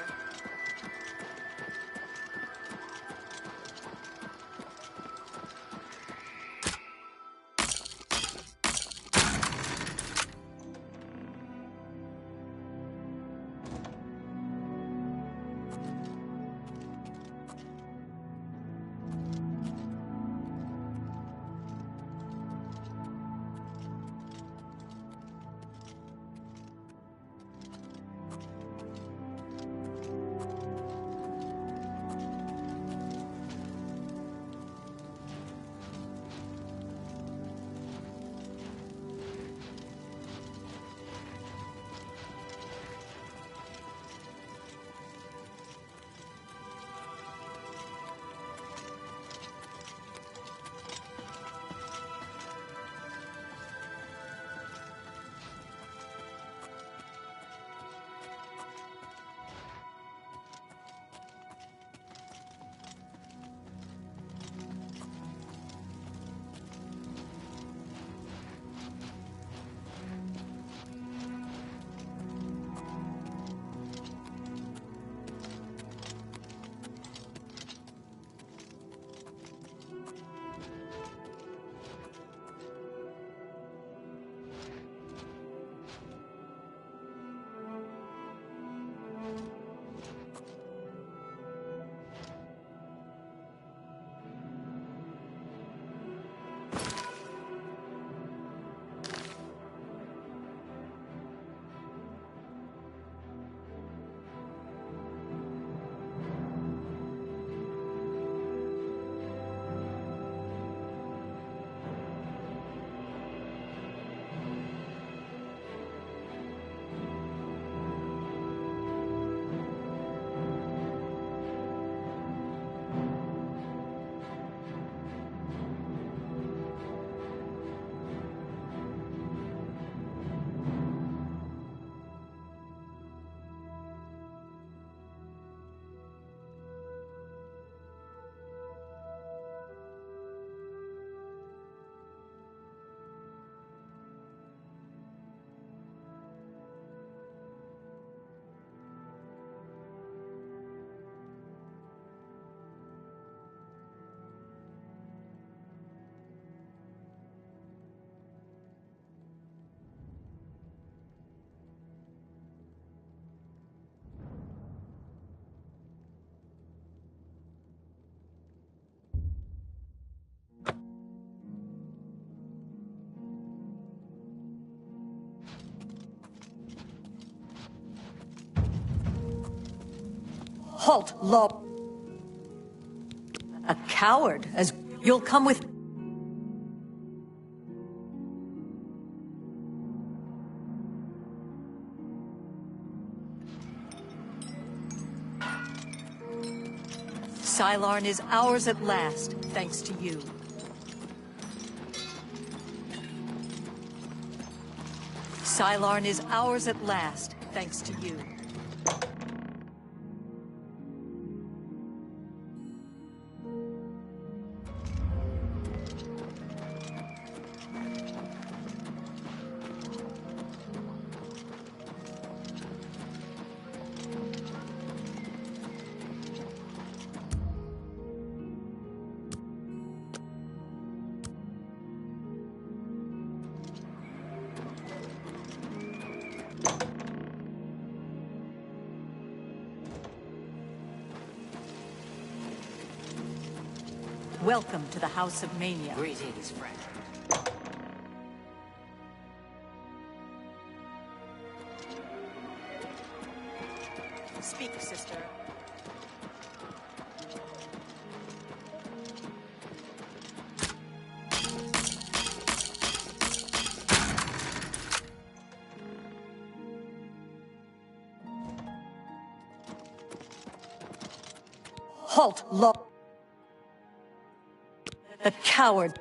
Halt, Lop. A coward, as you'll come with... Sylarn is ours at last, thanks to you. Sylarn is ours at last, thanks to you. Welcome to the House of Mania. Greetings, friend. Speak, sister. Halt, Lo... The coward.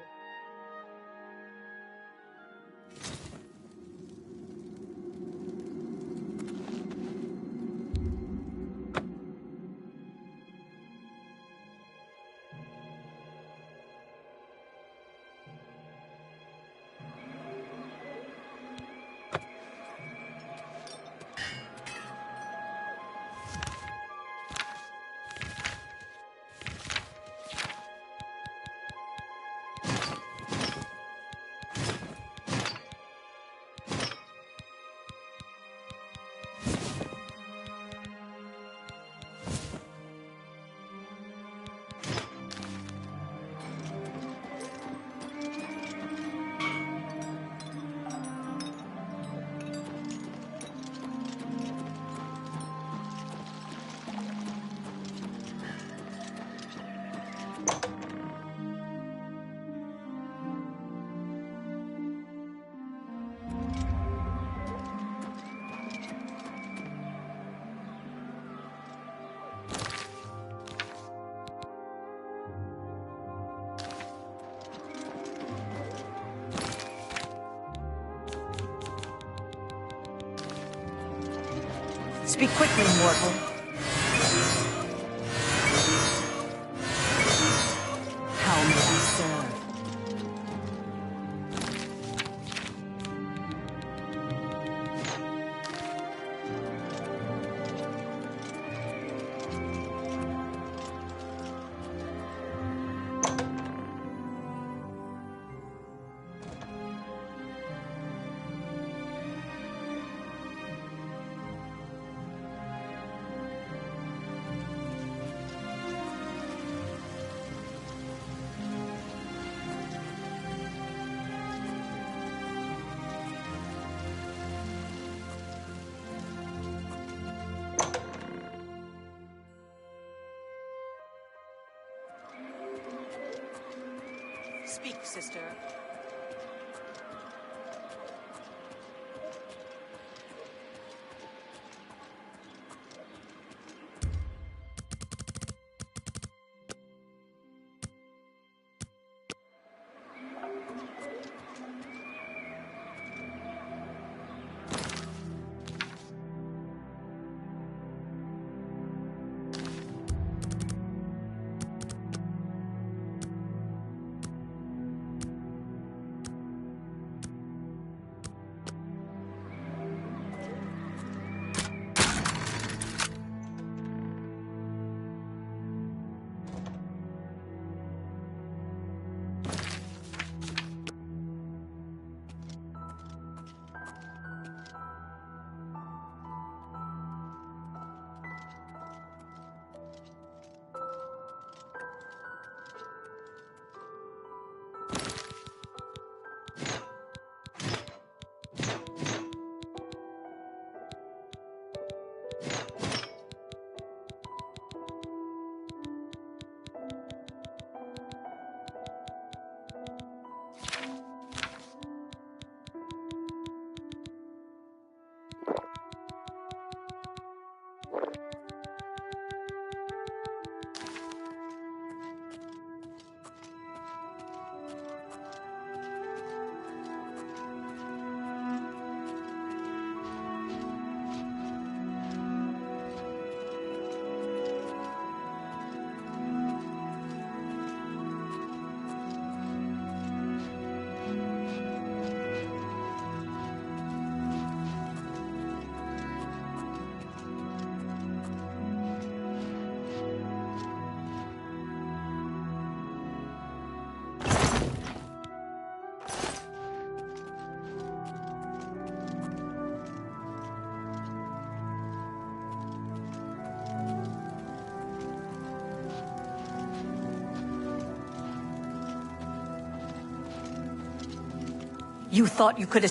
Speak quickly, mortal. How may I serve? Speak, sister. You thought you could...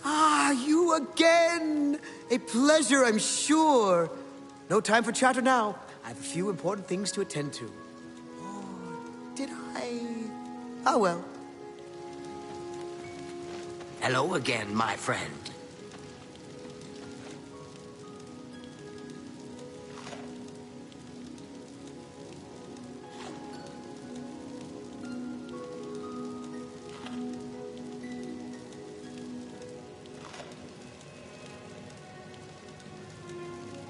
Ah, you again! A pleasure, I'm sure. No time for chatter now. I have a few important things to attend to. Or did I? Oh well. Hello again, my friend.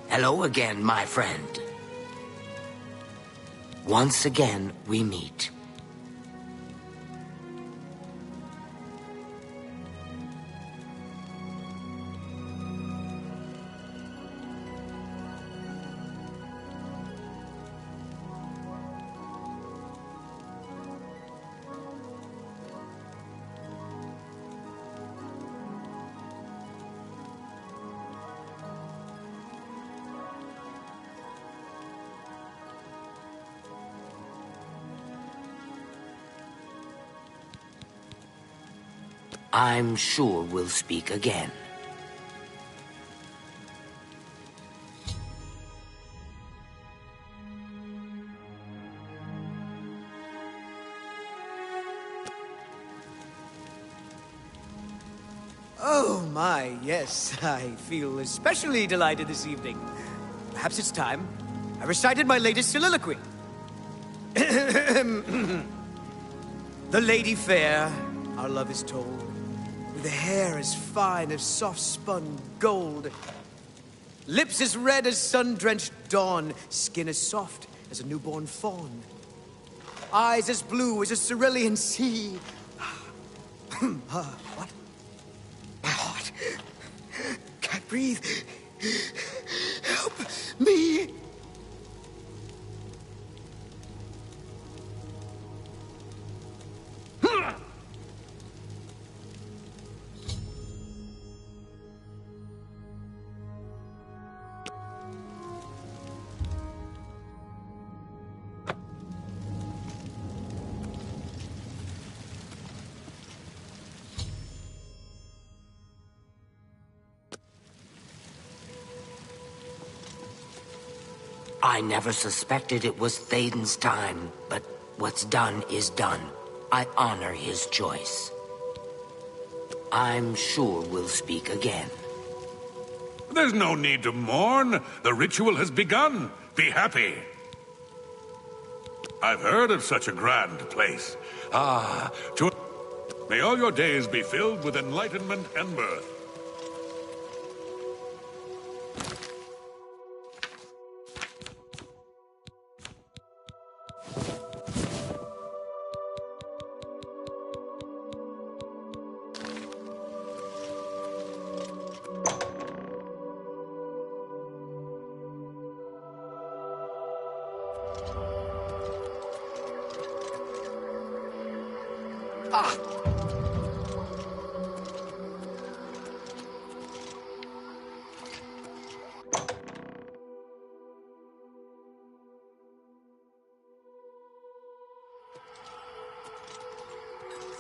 Hello again, my friend. Once again, we meet. I'm sure we'll speak again. Oh my, yes. I feel especially delighted this evening. Perhaps it's time I recited my latest soliloquy. The lady fair, our love is told, with hair as fine as soft-spun gold, lips as red as sun-drenched dawn, skin as soft as a newborn fawn, eyes as blue as a cerulean sea. What? My heart can't breathe. Help me. I never suspected it was Thaden's time, but what's done is done. I honor his choice. I'm sure we'll speak again. There's no need to mourn. The ritual has begun. Be happy. I've heard of such a grand place. May all your days be filled with enlightenment and mirth.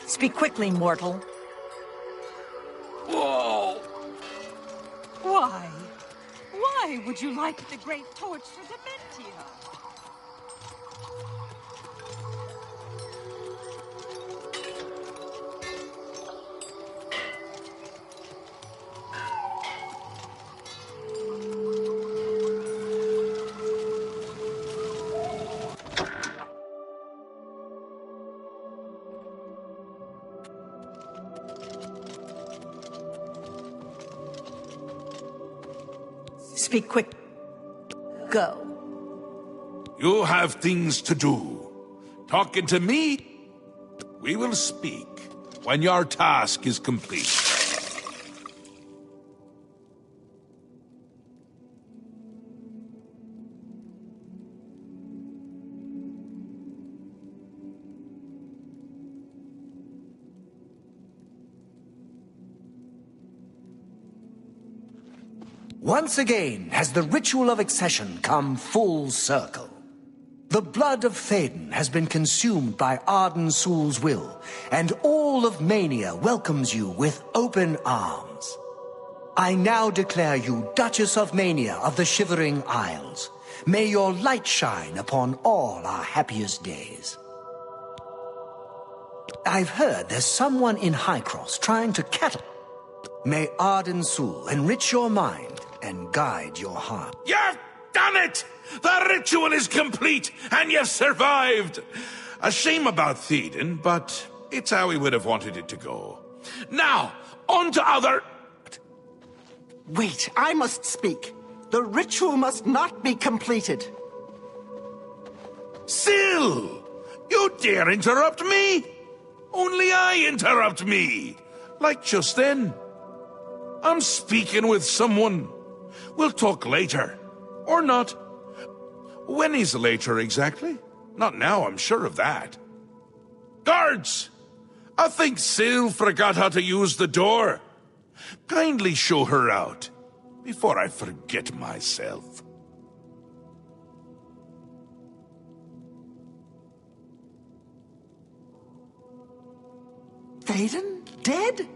Speak quickly, mortal. Whoa! Why? Why would you light the great torch for Dementia? Speak quick. Go. You have things to do. Talking to me? We will speak when your task is complete. Once again has the ritual of accession come full circle. The blood of Thaden has been consumed by Arden Sul's will, and all of Mania welcomes you with open arms. I now declare you Duchess of Mania of the Shivering Isles. May your light shine upon all our happiest days. I've heard there's someone in Highcross trying to cattle. May Arden Sul enrich your mind and guide your heart. You've done it! The ritual is complete, and you've survived! A shame about Theoden, but it's how he would have wanted it to go. Now, on to other... Wait, I must speak. The ritual must not be completed. Syl! You dare interrupt me? Only I interrupt me. Like just then. I'm speaking with someone. We'll talk later. Or not. When is later exactly? Not now, I'm sure of that. Guards! I think Syl forgot how to use the door. Kindly show her out, before I forget myself. Theoden? Dead?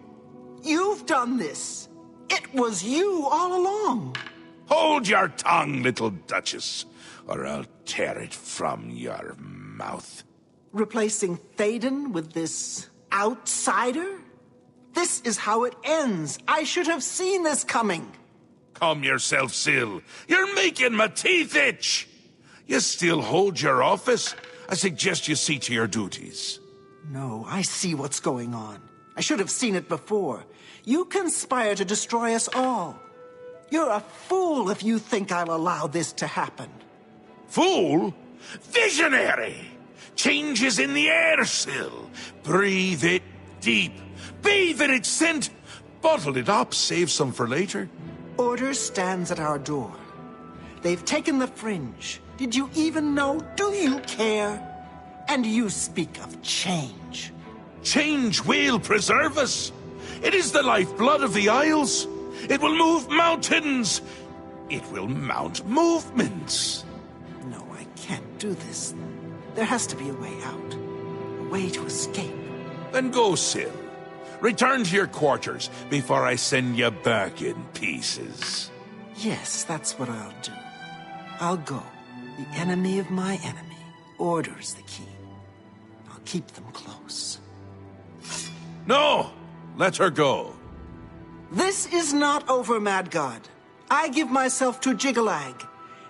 You've done this. It was you all along. Hold your tongue, little Duchess, or I'll tear it from your mouth. Replacing Theoden with this outsider? This is how it ends. I should have seen this coming. Calm yourself, Syl. You're making my teeth itch. You still hold your office. I suggest you see to your duties. No, I see what's going on. I should have seen it before. You conspire to destroy us all. You're a fool if you think I'll allow this to happen. Fool? Visionary! Change is in the air, Syl. Breathe it deep. Bathe in its scent. Bottle it up, save some for later. Order stands at our door. They've taken the fringe. Did you even know? Do you care? And you speak of change. Change will preserve us. It is the lifeblood of the Isles. It will move mountains. It will mount movements. No, I can't do this. There has to be a way out. A way to escape. Then go, Syl. Return to your quarters before I send you back in pieces. Yes, that's what I'll do. I'll go. The enemy of my enemy orders the key. I'll keep them close. No! Let her go. This is not over, Mad God. I give myself to Jiggalag.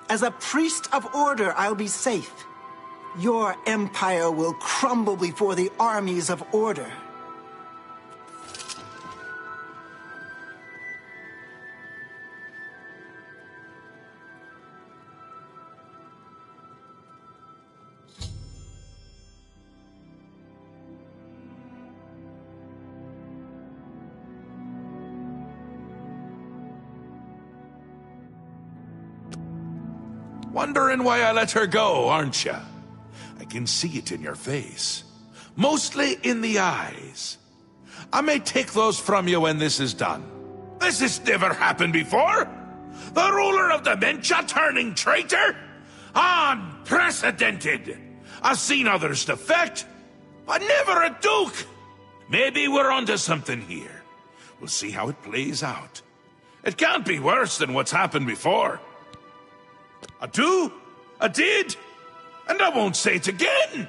As a priest of order, I'll be safe. Your empire will crumble before the armies of order. Wondering why I let her go, aren't you? I can see it in your face. Mostly in the eyes. I may take those from you when this is done. This has never happened before. The ruler of dementia turning traitor? Unprecedented. I've seen others defect, but never a duke. Maybe we're onto something here. We'll see how it plays out. It can't be worse than what's happened before. I do, I did, and I won't say it again.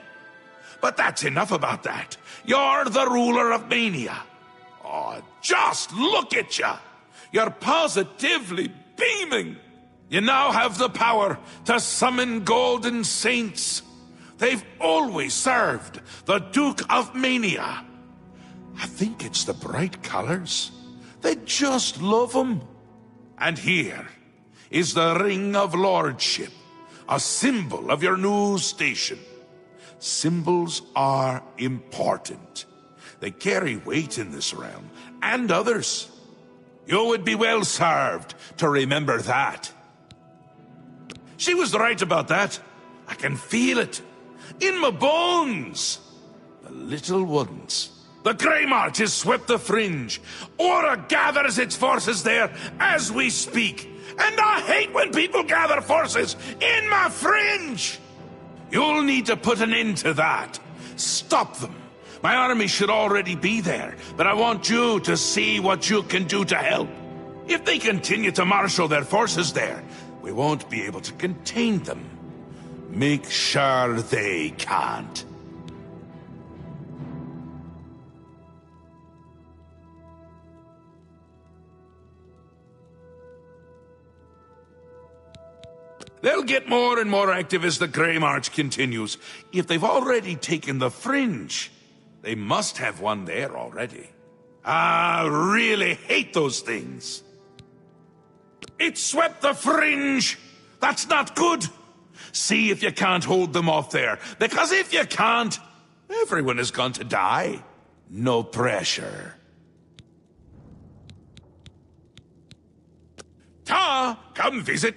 But that's enough about that. You're the ruler of Mania. Oh, just look at you. You're positively beaming. You now have the power to summon golden saints. They've always served the Duke of Mania. I think it's the bright colors. They just love them. And here is the Ring of Lordship, a symbol of your new station. Symbols are important. They carry weight in this realm, and others. You would be well served to remember that. She was right about that. I can feel it. In my bones. The little ones. The Grey March has swept the fringe. Aura gathers its forces there as we speak. And I hate when people gather forces in my fringe! You'll need to put an end to that. Stop them. My army should already be there, but I want you to see what you can do to help. If they continue to marshal their forces there, we won't be able to contain them. Make sure they can't. They'll get more and more active as the Grey March continues. If they've already taken the Fringe, they must have one there already. I really hate those things. It swept the Fringe! That's not good! See if you can't hold them off there, because if you can't, everyone is going to die. No pressure. Ta! Come visit